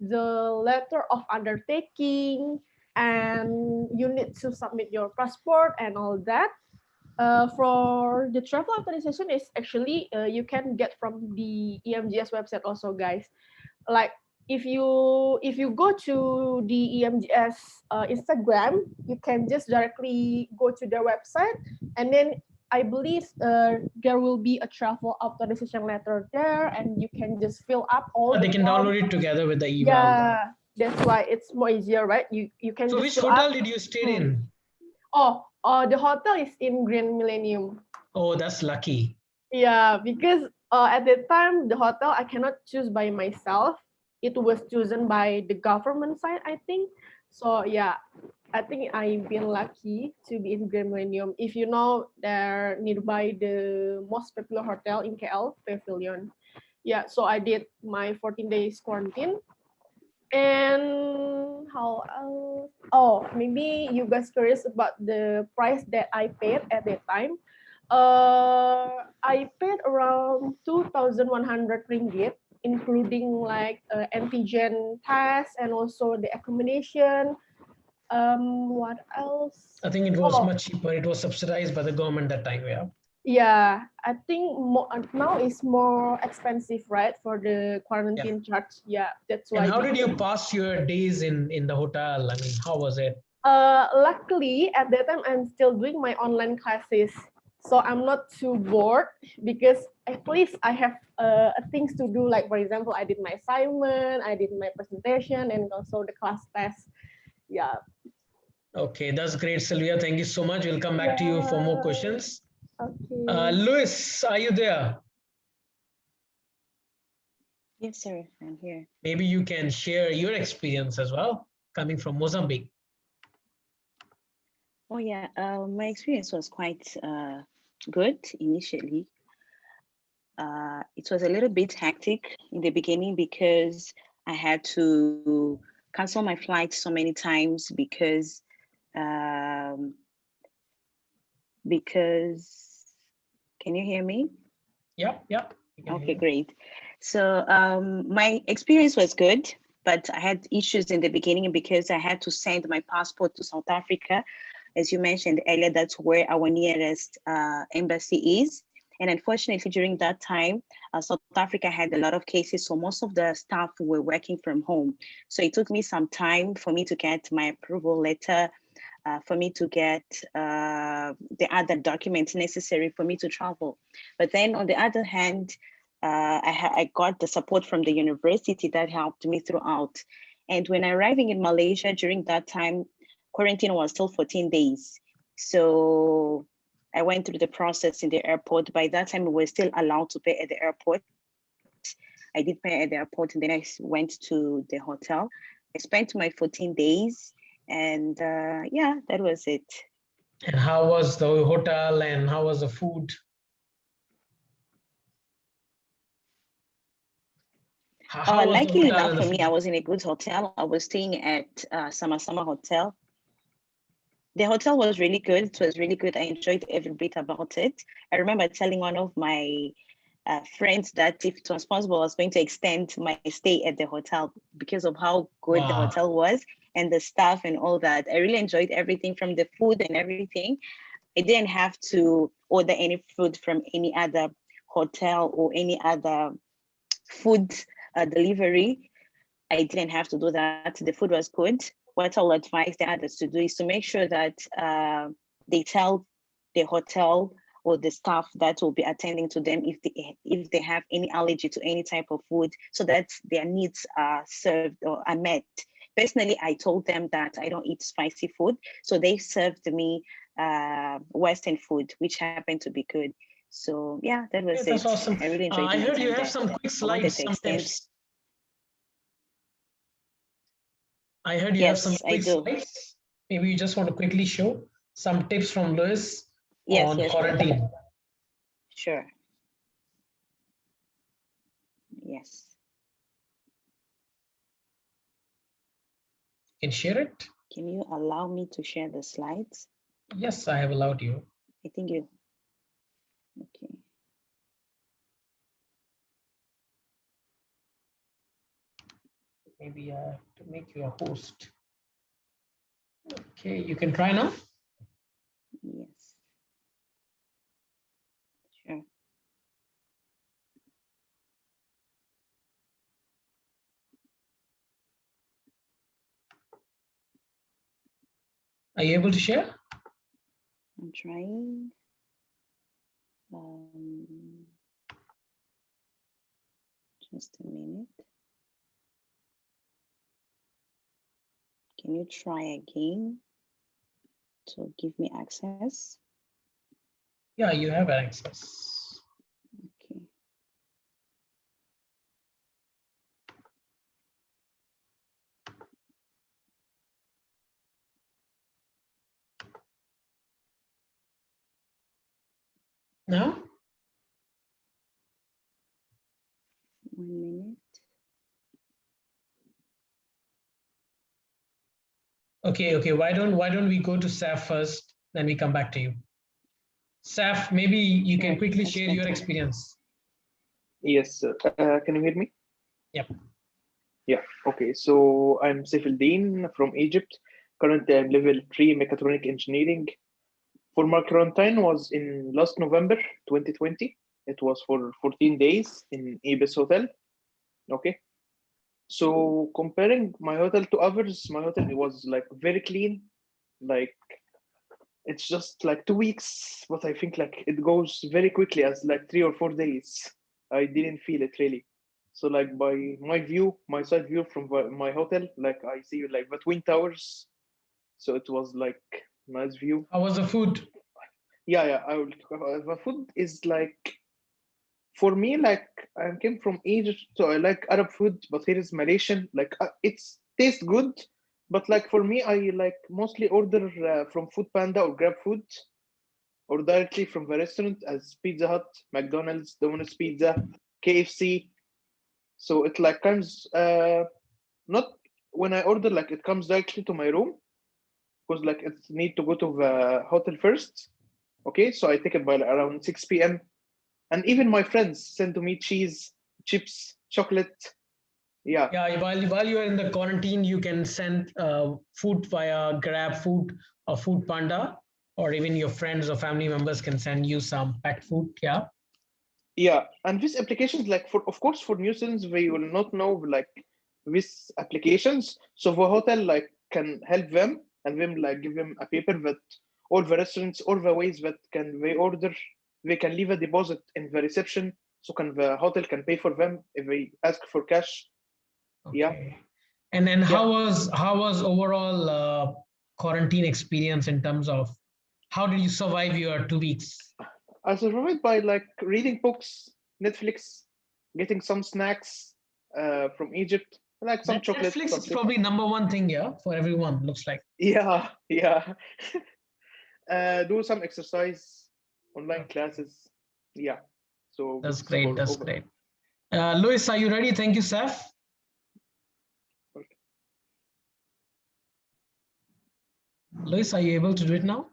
the letter of undertaking and you need to submit your passport and all that. For the travel authorization is actually you can get from the EMGS website also, guys. Like if you go to the EMGS Instagram, you can just directly go to their website, and then I believe there will be a travel authorization letter there, and you can just fill up all They the can forms. download it together with the eval. Yeah, that's why it's more easier, right? You can So just which fill hotel up. did you stay in? The hotel is in Grand Millennium. Oh, that's lucky. Yeah, because at that time the hotel I cannot choose by myself. It was chosen by the government side, I think. So yeah, I think I've been lucky to be in Grand Millennium. If you know, they're nearby the most popular hotel in KL, Pavilion. Yeah, so I did my 14 days quarantine. And how else? Oh, maybe you guys curious about the price that I paid at that time. I paid around 2,100 ringgit, including like antigen test and also the accommodation. What else? I think it was Oh, much cheaper. It was subsidized by the government that time. Yeah. yeah, I think now it's more expensive, right, for the quarantine charge. Yeah, that's why. And how did you pass your days in the hotel? I mean, how was it? Luckily, at that time, I'm still doing my online classes. So I'm not too bored because at least I have things to do. Like, for example, I did my assignment, I did my presentation, and also the class test. Yeah. Okay, that's great, Sylvia. Thank you so much. We'll come back to you for more questions. Okay. Louis, are you there? Yes, sir, I'm here. Maybe you can share your experience as well, coming from Mozambique. Oh, yeah, my experience was quite good initially. It was a little bit hectic in the beginning because I had to cancel my flight so many times because can you hear me? Yep. Okay, great. So my experience was good, but I had issues in the beginning because I had to send my passport to South Africa. As you mentioned earlier, that's where our nearest embassy is. And unfortunately, during that time, South Africa had a lot of cases. So most of the staff were working from home. So it took me some time for me to get my approval letter, for me to get the other documents necessary for me to travel. But then on the other hand, I got the support from the university that helped me throughout. And when arriving in Malaysia during that time, quarantine was still 14 days. So I went through the process in the airport. By that time, we were still allowed to pay at the airport. I did pay at the airport, and then I went to the hotel. I spent my 14 days, and yeah, that was it. And how was the hotel and how was the food? Luckily enough for me, I was in a good hotel. I was staying at Sama Hotel. The hotel was really good. It was really good. I enjoyed every bit about it. I remember telling one of my friends that if it was possible, I was going to extend my stay at the hotel because of how good the hotel was and the staff and all that. I really enjoyed everything, from the food and everything. I didn't have to order any food from any other hotel or any other food delivery. I didn't have to do that. The food was good. What I'll advise the others to do is to make sure that they tell the hotel or the staff that will be attending to them if they have any allergy to any type of food, so that their needs are served or are met. Personally, I told them that I don't eat spicy food, so they served me Western food, which happened to be good. So yeah, that was it. That's awesome. I really enjoyed I my heard time you have there. some quick I wanted slides, to some extend. tips. I heard you have some quick slides. Maybe you just want to quickly show some tips from Louis on quarantine. Sure. Yes. You can share it. Can you allow me to share the slides? Yes, I have allowed you. I think you. Okay. Maybe to make you a host. Okay, you can try now. Yes. Sure. Are you able to share? I'm trying. Just a minute. Can you try again to give me access? Yeah, you have access. Okay. Now? 1 minute. Okay. Why don't we go to Saf first, then we come back to you. Saf, maybe you can Sure, quickly that's share your better. experience. Yes, can you hear me? Yep. Yeah, okay. So I'm Saifuddin from Egypt. Currently, I'm level 3 mechatronic engineering. For my quarantine was in last November 2020. It was for 14 days in Ibis Hotel. Okay. So comparing my hotel to others, my hotel was like very clean. Like it's just like 2 weeks, but I think like it goes very quickly as like 3 or 4 days. I didn't feel it really. So like by my view, my side view from my hotel, like I see like the twin towers. So it was like nice view. How was the food? Yeah. I will. The food is like for me like I came from Egypt, so I like Arab food, but here is Malaysian. Like it's tastes good, but like for me, I like mostly order from Food Panda or Grab Food, or directly from the restaurant as Pizza Hut, McDonald's, Domino's Pizza, KFC. So it like comes not when I order like it comes directly to my room because like it need to go to the hotel first. Okay, so I take it by around 6 p.m. And even my friends send to me cheese, chips, chocolate. Yeah, Yeah, while you are in the quarantine, you can send food via Grab Food or Food Panda, or even your friends or family members can send you some packed food. Yeah. yeah. And these applications, like for of course for new students, they will not know like these applications. So the hotel like can help them and them like give them a paper that all the restaurants, all the ways that can they order, they can leave a deposit in the reception. So can the hotel can pay for them if they ask for cash. Yeah, Okay. And then yeah. how was overall quarantine experience in terms of how did you survive your 2 weeks? I survived by like reading books, Netflix, getting some snacks from Egypt, like some chocolate, Netflix some is chips. probably number one thing, yeah, for everyone, looks like. Yeah. Do some exercise, online Okay. classes. Yeah. So That's this great. for That's over. great. Louis, are you ready? Thank you, Saf. Louis, are you able to do it now?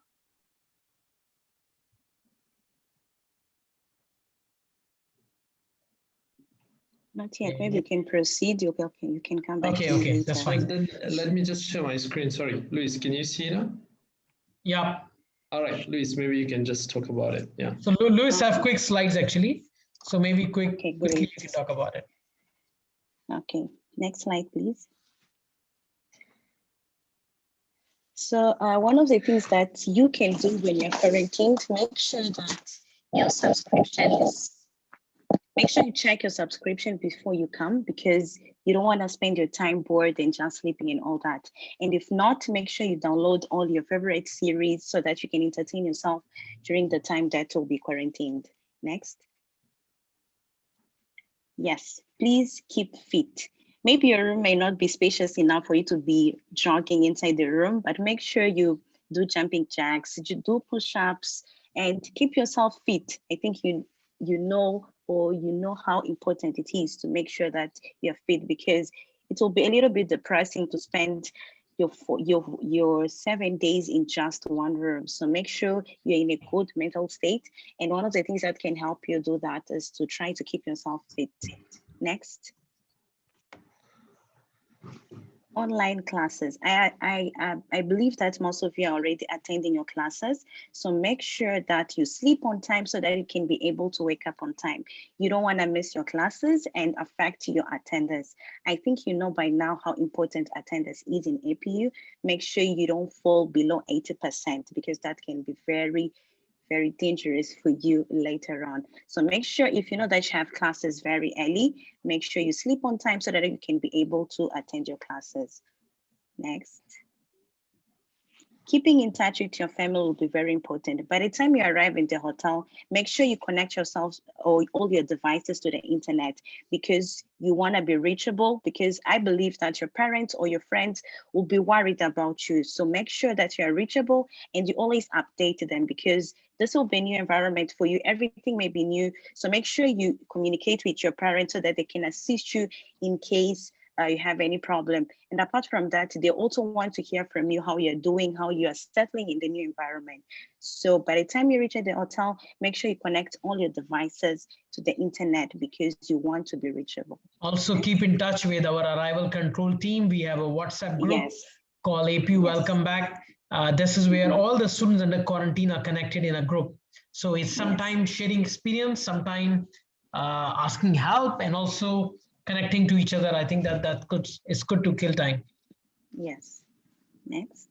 Not yet. Maybe you can proceed. You can come back to me Okay, later. that's fine. Then let me just share my screen. Sorry, Luis, can you see now? Yeah. All right, Luis, maybe you can just talk about it. Yeah. So Louis have quick slides actually. So maybe Okay, quickly great. you can talk about it. Okay, next slide, please. So one of the things that you can do when you're quarantined, make sure that your subscription is, make sure you check your subscription before you come, because you don't want to spend your time bored and just sleeping and all that. And if not, make sure you download all your favorite series so that you can entertain yourself during the time that will be quarantined. Next. Yes, please keep fit. Maybe your room may not be spacious enough for you to be jogging inside the room, but make sure you do jumping jacks, you do push-ups, and keep yourself fit. I think you know, or you know how important it is to make sure that you're fit, because it will be a little bit depressing to spend your 7 days in just one room. So make sure you're in a good mental state. And one of the things that can help you do that is to try to keep yourself fit. Next. Online classes. I believe that most of you are already attending your classes. So make sure that you sleep on time so that you can be able to wake up on time. You don't want to miss your classes and affect your attendance. I think you know by now how important attendance is in APU. Make sure you don't fall below 80% because that can be very dangerous for you later on. So make sure if you know that you have classes very early, make sure you sleep on time so that you can be able to attend your classes. Next. Keeping in touch with your family will be very important. By the time you arrive in the hotel, make sure you connect yourselves or all your devices to the internet because you want to be reachable, because I believe that your parents or your friends will be worried about you. So make sure that you are reachable and you always update them because this will be a new environment for you. Everything may be new. So make sure you communicate with your parents so that they can assist you in case you have any problem. And apart from that, they also want to hear from you how you're doing, how you are settling in the new environment. So by the time you reach at the hotel, make sure you connect all your devices to the internet because you want to be reachable. Also keep in touch with our arrival control team. We have a WhatsApp group called APU Welcome Back. This is where all the students under quarantine are connected in a group. So it's sometimes sharing experience, sometimes asking help, and also connecting to each other. I think that it's good to kill time. Yes. Next.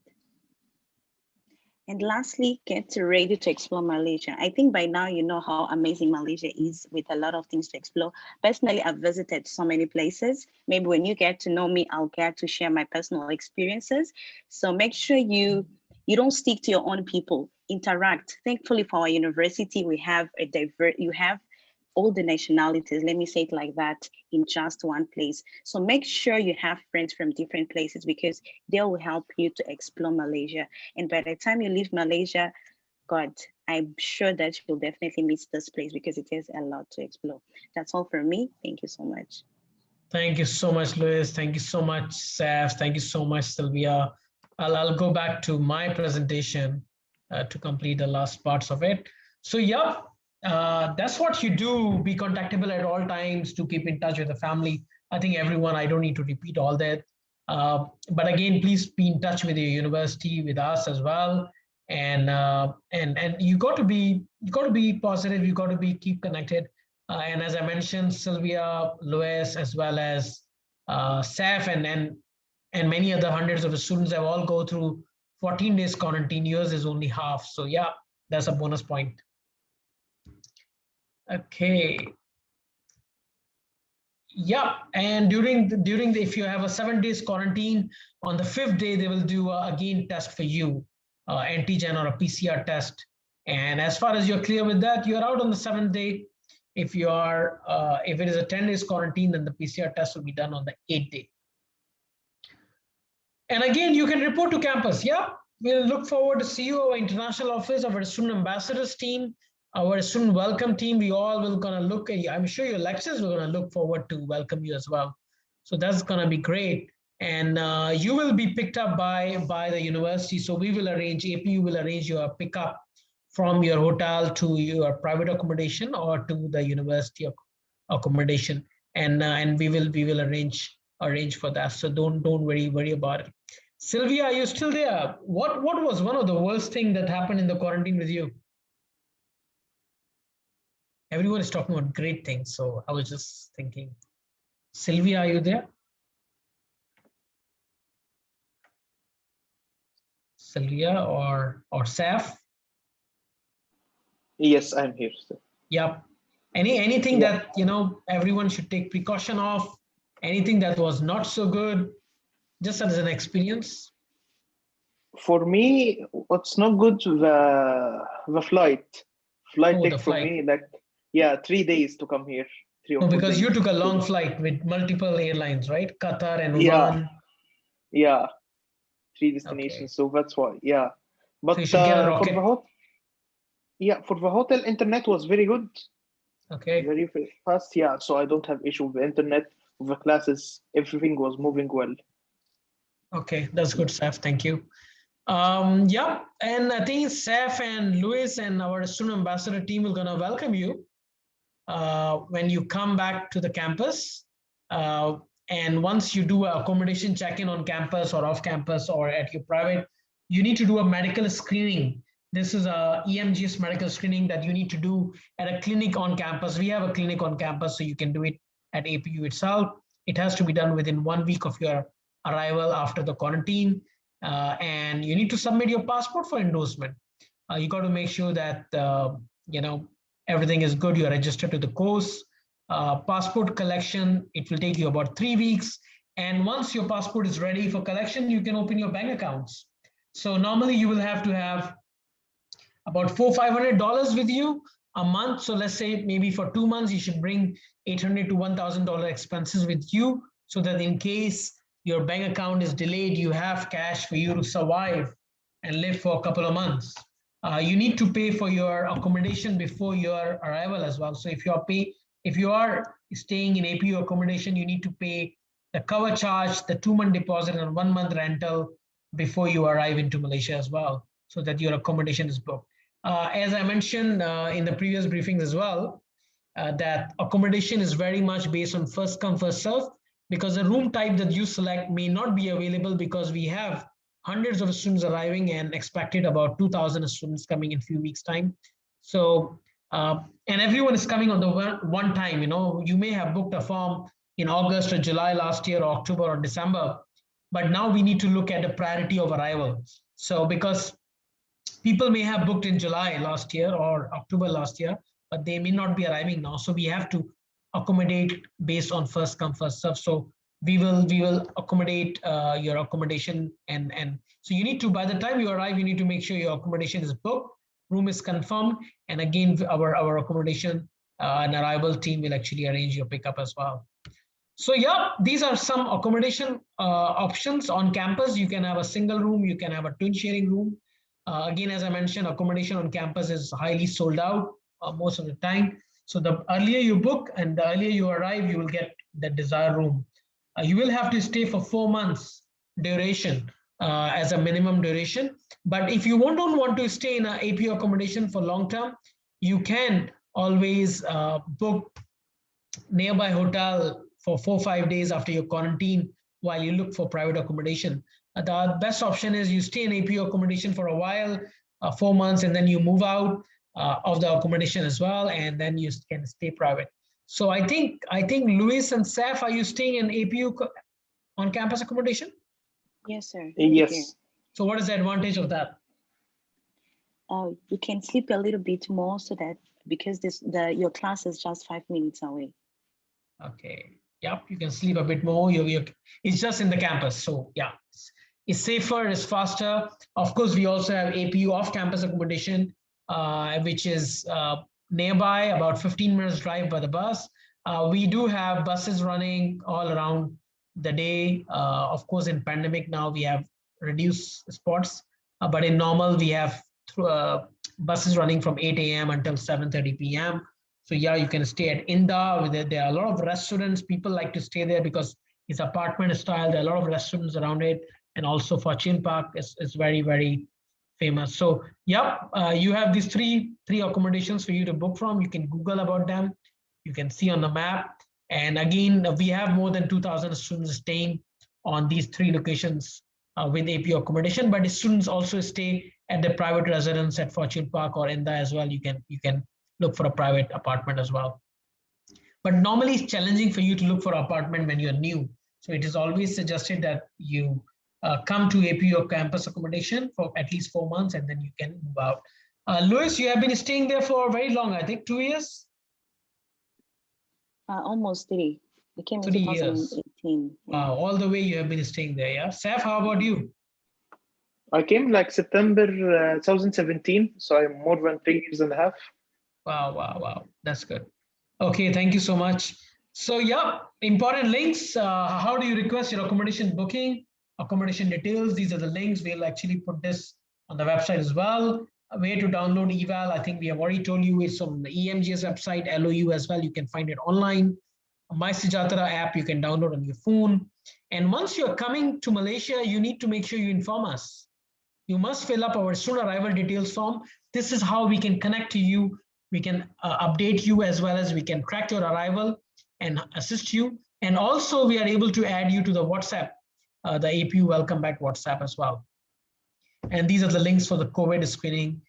And lastly, get ready to explore Malaysia. I think by now you know how amazing Malaysia is with a lot of things to explore. Personally, I've visited so many places. Maybe when you get to know me, I'll get to share my personal experiences. So make sure you don't stick to your own people. Interact. Thankfully for our university, we have you have all the nationalities, let me say it like that, in just one place. So make sure you have friends from different places because they will help you to explore Malaysia. And by the time you leave Malaysia, God, I'm sure that you'll definitely miss this place because it is a lot to explore. That's all from me. Thank you so much. Thank you so much, Luis. Thank you so much, Saf. Thank you so much, Sylvia. I'll go back to my presentation to complete the last parts of it. So yeah, that's what you do. Be contactable at all times to keep in touch with the family. I think everyone, I don't need to repeat all that. But again, please be in touch with your university, with us as well. And you got to be positive. You got to keep connected. And as I mentioned, Sylvia, Luis, as well as Saf and many other hundreds of students have all go through 14 days quarantine. Yours is only half. So yeah, that's a bonus point. Okay. Yeah, and if you have a 7 days quarantine, on the 5th day they will do again test for you, antigen or a PCR test. And as far as you're clear with that, you're out on the 7th day. If you are, if it is a 10 days quarantine, then the PCR test will be done on the 8th day. And again, you can report to campus. Yeah, we'll look forward to see you, our international office, our student ambassadors team, our student welcome team. We all will gonna look at you. I'm sure your lectures we're gonna look forward to welcome you as well. So that's gonna be great. And you will be picked up by the university. So we will arrange, APU will arrange your pickup from your hotel to your private accommodation or to the university accommodation. And we will arrange for that. So don't worry about it. Sylvia, are you still there? What was one of the worst thing that happened in the quarantine with you? Everyone is talking about great things, so I was just thinking. Sylvia, are you there? Sylvia or Saf? Yes, I'm here. Sir. Yep. Anything that everyone should take precaution of? Anything that was not so good, just as an experience? For me, what's not good, the flight. Take for me like 3 days to come here. 3 or 4 because days. you took a long flight with multiple airlines, right? Qatar and Oman. Yeah. 3 destinations. Okay. So that's why. Yeah. But so you should get a rocket. For the hotel, internet was very good. Okay. Very fast. Yeah. So I don't have issue with the internet. With the classes, everything was moving well. Okay, that's good, Saf. Thank you. Yeah, and I think Saf and Luis and our student ambassador team are gonna welcome you when you come back to the campus. And once you do an accommodation check-in on campus or off campus or at your private, you need to do a medical screening. This is a EMGS medical screening that you need to do at a clinic on campus. We have a clinic on campus, so you can do it at APU itself. It has to be done within 1 week of your arrival after the quarantine. And you need to submit your passport for endorsement. You got to make sure that everything is good. You're registered to the course. Passport collection, it will take you about 3 weeks. And once your passport is ready for collection, you can open your bank accounts. So normally you will have to have about $400-500 with you a month. So let's say maybe for 2 months, you should bring $800 to $1,000 expenses with you, so that in case your bank account is delayed, you have cash for you to survive and live for a couple of months. You need to pay for your accommodation before your arrival as well. So if you are staying in APU accommodation, you need to pay the cover charge, the 2-month deposit, and 1 month rental before you arrive into Malaysia as well, so that your accommodation is booked. As I mentioned in the previous briefings as well, that accommodation is very much based on first come, first serve, because the room type that you select may not be available, because we have hundreds of students arriving and expected about 2,000 students coming in a few weeks' time. So, and everyone is coming on the one time. You may have booked a form in August or July last year, or October or December, but now we need to look at the priority of arrival. So because people may have booked in July last year or October last year, but they may not be arriving now. So we have to accommodate based on first come, first serve. So we will accommodate your accommodation, and so you need to, by the time you arrive, you need to make sure your accommodation is booked, room is confirmed, and again our accommodation and arrival team will actually arrange your pickup as well. So yeah, these are some accommodation options on campus. You can have a single room, you can have a twin sharing room. Again, as I mentioned, accommodation on campus is highly sold out most of the time. So the earlier you book and the earlier you arrive, you will get the desired room. You will have to stay for 4 months duration as a minimum duration. But if you don't want to stay in an APU accommodation for long term, you can always book nearby hotel for 4 or 5 days after your quarantine while you look for private accommodation. The best option is you stay in APU accommodation for a while, 4 months, and then you move out of the accommodation as well, and then you can stay private. So I think Luis and Saf, are you staying in APU on campus accommodation? Yes, sir. Yes. So what is the advantage of that? You can sleep a little bit more, so that because your class is just 5 minutes away. Okay. Yep, you can sleep a bit more. It's just in the campus. So yeah, it's safer, it's faster. Of course, we also have APU off-campus accommodation, which is nearby, about 15 minutes drive by the bus. We do have buses running all around the day. Of course, in pandemic now we have reduced spots, but in normal we have buses running from 8 a.m. until 7:30 p.m. So yeah, you can stay at Inda. There are a lot of restaurants. People like to stay there because it's apartment style. There are a lot of restaurants around it, and also Fortune Park is very, very famous. So yeah, you have these three accommodations for you to book from. You can Google about them. You can see on the map. And again, we have more than 2,000 students staying on these 3 locations with APU accommodation. But the students also stay at the private residence at Fortune Park or Inda as well. You can look for a private apartment as well. But normally it's challenging for you to look for an apartment when you're new. So it is always suggested that you come to APU campus accommodation for at least 4 months, and then you can move out. Luis, you have been staying there for very long, I think 2 years? Almost 3. I came in 3 years. 2018. Wow, all the way you have been staying there, yeah? Saf, how about you? I came like September 2017, so I'm more than 3 years and a half. Wow. That's good. Okay, thank you so much. So yeah, important links. How do you request your accommodation booking? Accommodation details. These are the links. We'll actually put this on the website as well. Where to download eval, I think we have already told you. It's on the EMGS website, LOU as well. You can find it online. My Sejatera app you can download on your phone. And once you're coming to Malaysia, you need to make sure you inform us. You must fill up our student arrival details form. This is how we can connect to you. We can update you, as well as we can track your arrival and assist you. And also we are able to add you to the WhatsApp, the APU Welcome Back WhatsApp as well. And these are the links for the COVID screening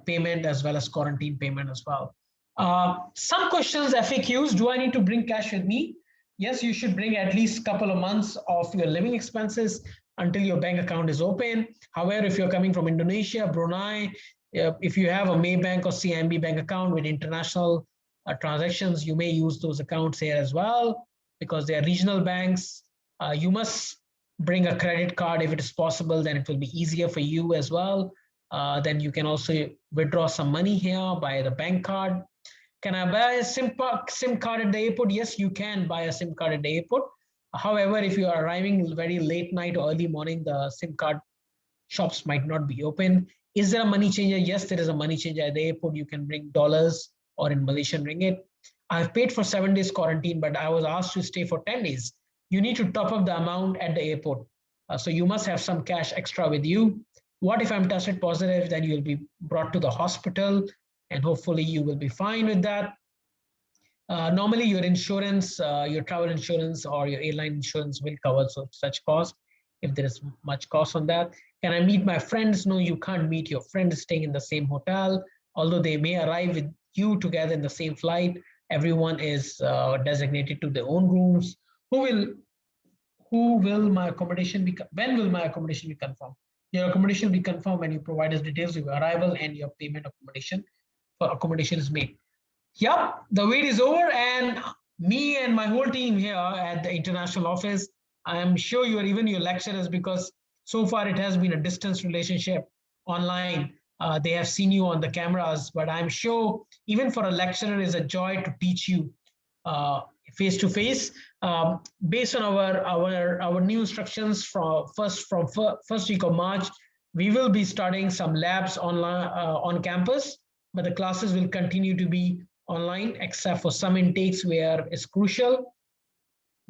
payment as well as quarantine payment as well. Some questions, FAQs, do I need to bring cash with me? Yes, you should bring at least a couple of months of your living expenses until your bank account is open. However, if you're coming from Indonesia, Brunei, if you have a Maybank or CIMB bank account with international transactions, you may use those accounts here as well because they are regional banks. You must bring a credit card if it is possible, then it will be easier for you as well. Then you can also withdraw some money here by the bank card. Can I buy a SIM card at the airport? Yes, you can buy a SIM card at the airport. However, if you are arriving very late night or early morning, the SIM card shops might not be open. Is there a money changer? Yes, there is a money changer at the airport. You can bring dollars or in Malaysian ringgit. I've paid for 7 days quarantine, but I was asked to stay for 10 days. You need to top up the amount at the airport. So you must have some cash extra with you. What if I'm tested positive? Then you'll be brought to the hospital and hopefully you will be fine with that. Normally your insurance, your travel insurance or your airline insurance will cover such cost if there is much cost on that. Can I meet my friends? No, you can't meet your friends staying in the same hotel. Although they may arrive with you together in the same flight, everyone is designated to their own rooms. When will my accommodation be confirmed? Your accommodation will be confirmed when you provide us details of your arrival and your payment for accommodation is made. Yep, the wait is over, and me and my whole team here at the international office, I am sure even your lecturers, because so far it has been a distance relationship online. They have seen you on the cameras, but I'm sure even for a lecturer is a joy to teach you face to face. Based on our new instructions from first week of March, we will be starting some labs online on campus, but the classes will continue to be online except for some intakes where it's crucial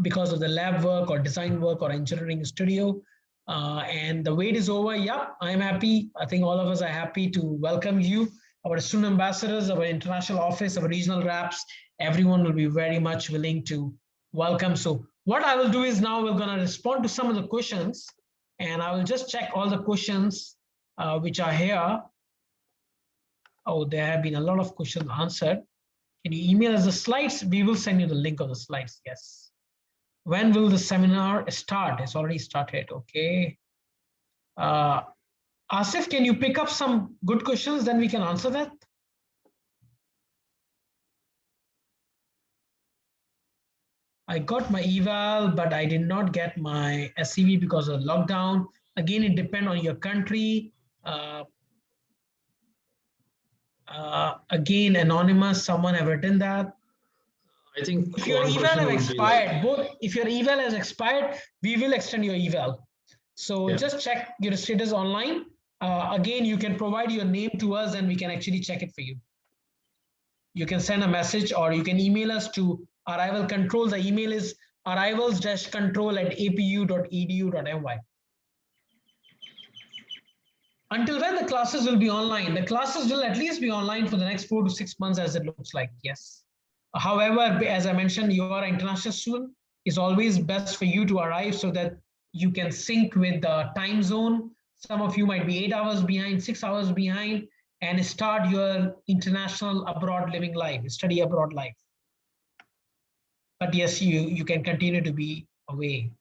because of the lab work or design work or engineering studio. And the wait is over. Yeah, I'm happy. I think all of us are happy to welcome you, our student ambassadors, our international office, our regional reps. Everyone will be very much willing to welcome. So what I will do is now we're going to respond to some of the questions, and I will just check all the questions which are here. Oh, there have been a lot of questions answered. Can you email us the slides? We will send you the link of the slides. Yes. When will the seminar start? It's already started. Okay. Asif, can you pick up some good questions? Then we can answer that. I got my eval, but I did not get my SCV because of lockdown. Again, it depends on your country. Again, anonymous, someone have written that. I think if your eval have expired, if your eval has expired, we will extend your eval. So just check your status online. Again, you can provide your name to us and we can actually check it for you. You can send a message or you can email us to arrival control. The email is arrivals-control@apu.edu.my. Until when the classes will be online? The classes will at least be online for the next 4 to 6 months as it looks like, yes. However, as I mentioned, you are an international student. It's always best for you to arrive so that you can sync with the time zone. Some of you might be 8 hours behind, 6 hours behind, and start your international abroad living life, study abroad life. But yes, you can continue to be away.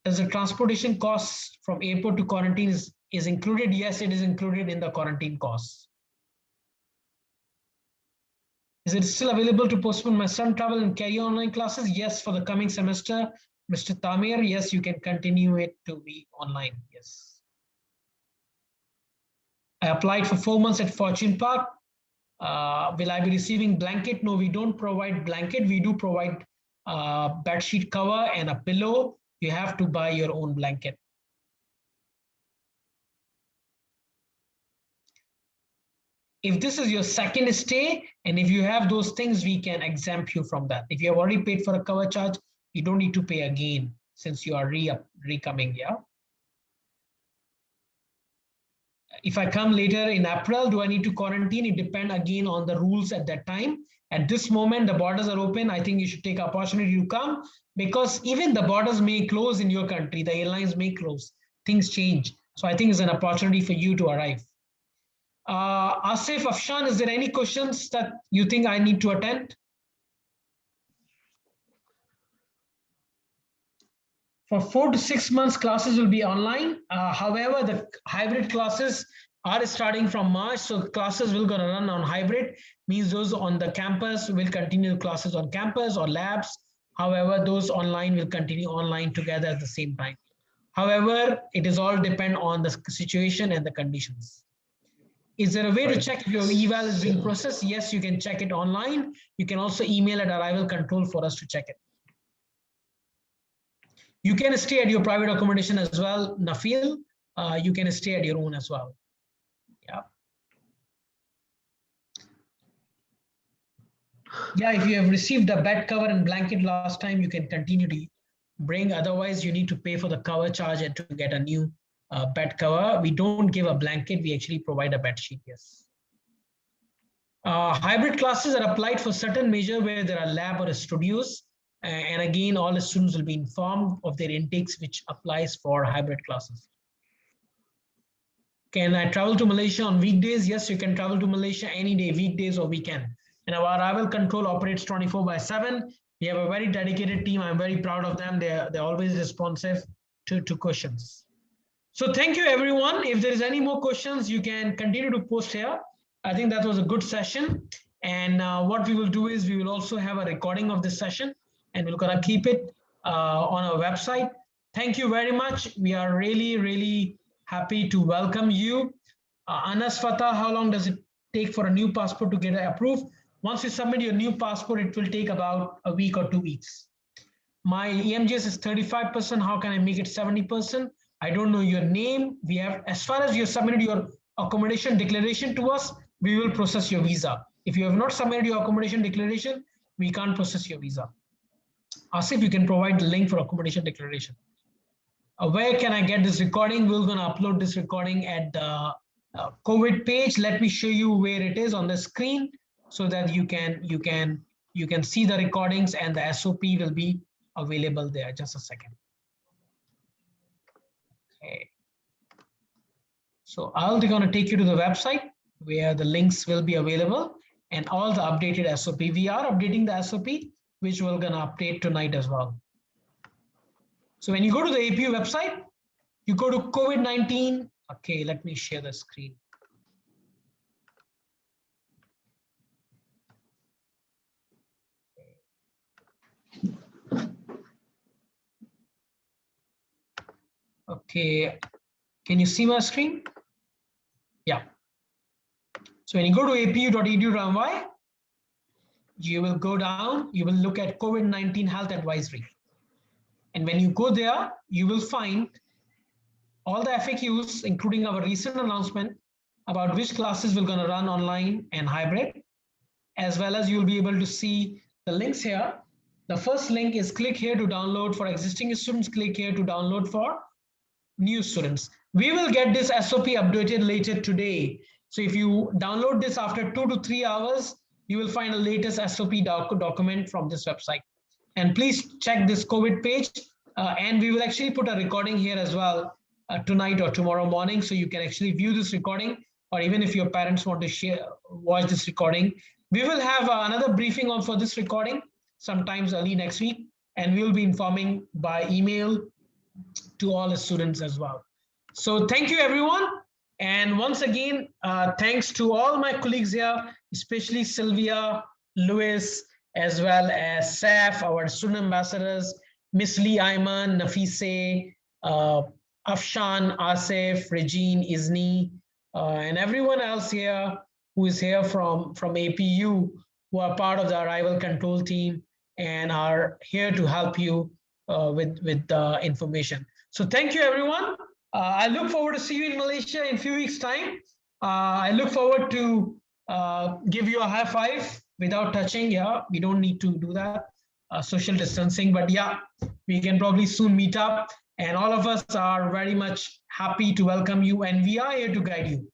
Does the transportation costs from airport to quarantine is included? Yes, it is included in the quarantine costs. Is it still available to postpone my son travel and carry online classes? Yes, for the coming semester, Mr. Tamir, yes, you can continue it to be online, yes. I applied for 4 months at Fortune Park. Will I be receiving blanket? No, we don't provide blanket. We do provide bed sheet cover and a pillow. You have to buy your own blanket. If this is your second stay, and if you have those things, we can exempt you from that. If you have already paid for a cover charge, you don't need to pay again since you are re-coming, yeah? If I come later in April, do I need to quarantine? It depends again on the rules at that time. At this moment, the borders are open. I think you should take opportunity to come, because even the borders may close in your country, the airlines may close, things change. So I think it's an opportunity for you to arrive. Asif, Afshan, is there any questions that you think I need to attend? For 4 to 6 months, classes will be online. However, the hybrid classes are starting from March, so classes will gonna run on hybrid, means those on the campus will continue classes on campus or labs. However, those online will continue online together at the same time. However, it is all depend on the situation and the conditions. Is there a way to check if your eval is being processed? Yes, you can check it online. You can also email at arrival control for us to check it. You can stay at your private accommodation as well, Nafil. You can stay at your own as well. Yeah. Yeah, if you have received a bed cover and blanket last time, you can continue to bring. Otherwise, you need to pay for the cover charge and to get a new bed cover. We don't give a blanket. We actually provide a bed sheet. Yes. Hybrid classes are applied for certain measure where there are lab or studios. And again, all the students will be informed of their intakes, which applies for hybrid classes. Can I travel to Malaysia on weekdays? Yes, you can travel to Malaysia any day, weekdays or weekend. And our arrival control operates 24/7. We have a very dedicated team. I'm very proud of them. They're always responsive to questions. So thank you, everyone. If there is any more questions, you can continue to post here. I think that was a good session. And what we will do is we will also have a recording of this session, and we're gonna keep it on our website. Thank you very much. We are really, really happy to welcome you. Anas Fatah, how long does it take for a new passport to get approved? Once you submit your new passport, it will take about a week or 2 weeks. My EMGS is 35%. How can I make it 70%? I don't know your name. We have, as far as you submitted your accommodation declaration to us, we will process your visa. If you have not submitted your accommodation declaration, we can't process your visa. Asif, you can provide the link for accommodation declaration. Where can I get this recording? We're going to upload this recording at the COVID page. Let me show you where it is on the screen so that you can see the recordings, and the SOP will be available there. Just a second. Okay. So I'll be going to take you to the website where the links will be available and all the updated SOP. We are updating the SOP, which we're going to update tonight as well. So when you go to the APU website, you go to COVID-19. Okay, let me share the screen. Okay, can you see my screen? Yeah. So when you go to apu.edu.my, you will go down, you will look at COVID-19 health advisory. And when you go there, you will find all the FAQs, including our recent announcement about which classes we're going to run online and hybrid, as well as you'll be able to see the links here. The first link is click here to download for existing students, click here to download for new students. We will get this SOP updated later today. So if you download this after 2 to 3 hours, you will find a latest SOP document from this website. And please check this COVID page. And we will actually put a recording here as well tonight or tomorrow morning. So you can actually view this recording, or even if your parents want to watch this recording. We will have another briefing on for this recording sometimes early next week. And we will be informing by email to all the students as well. So thank you, everyone. And once again, thanks to all my colleagues here, especially Sylvia, Louis, as well as Saf, our student ambassadors, Miss Lee Ayman, Nafise, Afshan, Asif, Regine, Izni, and everyone else here who is here from APU, who are part of the arrival control team and are here to help you with the information. So thank you, everyone. I look forward to see you in Malaysia in a few weeks' time. I look forward to give you a high five without touching. Yeah, we don't need to do that, social distancing, but yeah, we can probably soon meet up. And all of us are very much happy to welcome you, and we are here to guide you.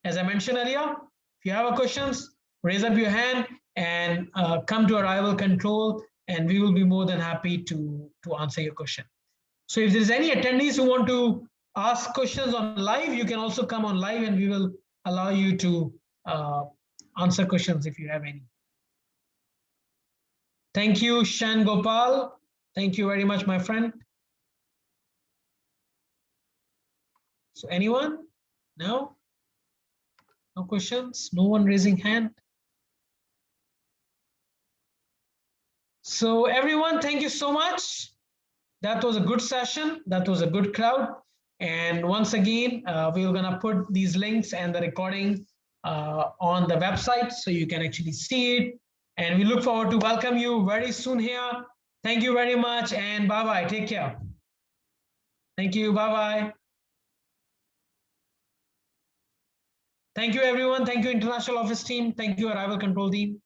As I mentioned earlier, if you have questions, raise up your hand and come to arrival control, and we will be more than happy to answer your question. So if there's any attendees who want to ask questions on live, you can also come on live and we will allow you to answer questions if you have any. Thank you, Shan Gopal. Thank you very much, my friend. So anyone? No? No questions? No one raising hand? So everyone, thank you so much. That was a good session. That was a good crowd. And once again, we're gonna put these links and the recording on the website so you can actually see it. And we look forward to welcome you very soon here. Thank you very much and bye-bye. Take care. Thank you. Bye-bye. Thank you, everyone. Thank you, International Office team. Thank you, Arrival Control team.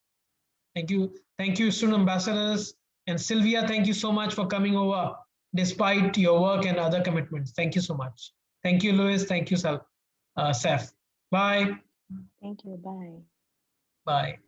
Thank you. Thank you, student ambassadors. And Sylvia, thank you so much for coming over despite your work and other commitments. Thank you so much. Thank you, Louis. Thank you, Seth. Bye. Thank you. Bye. Bye.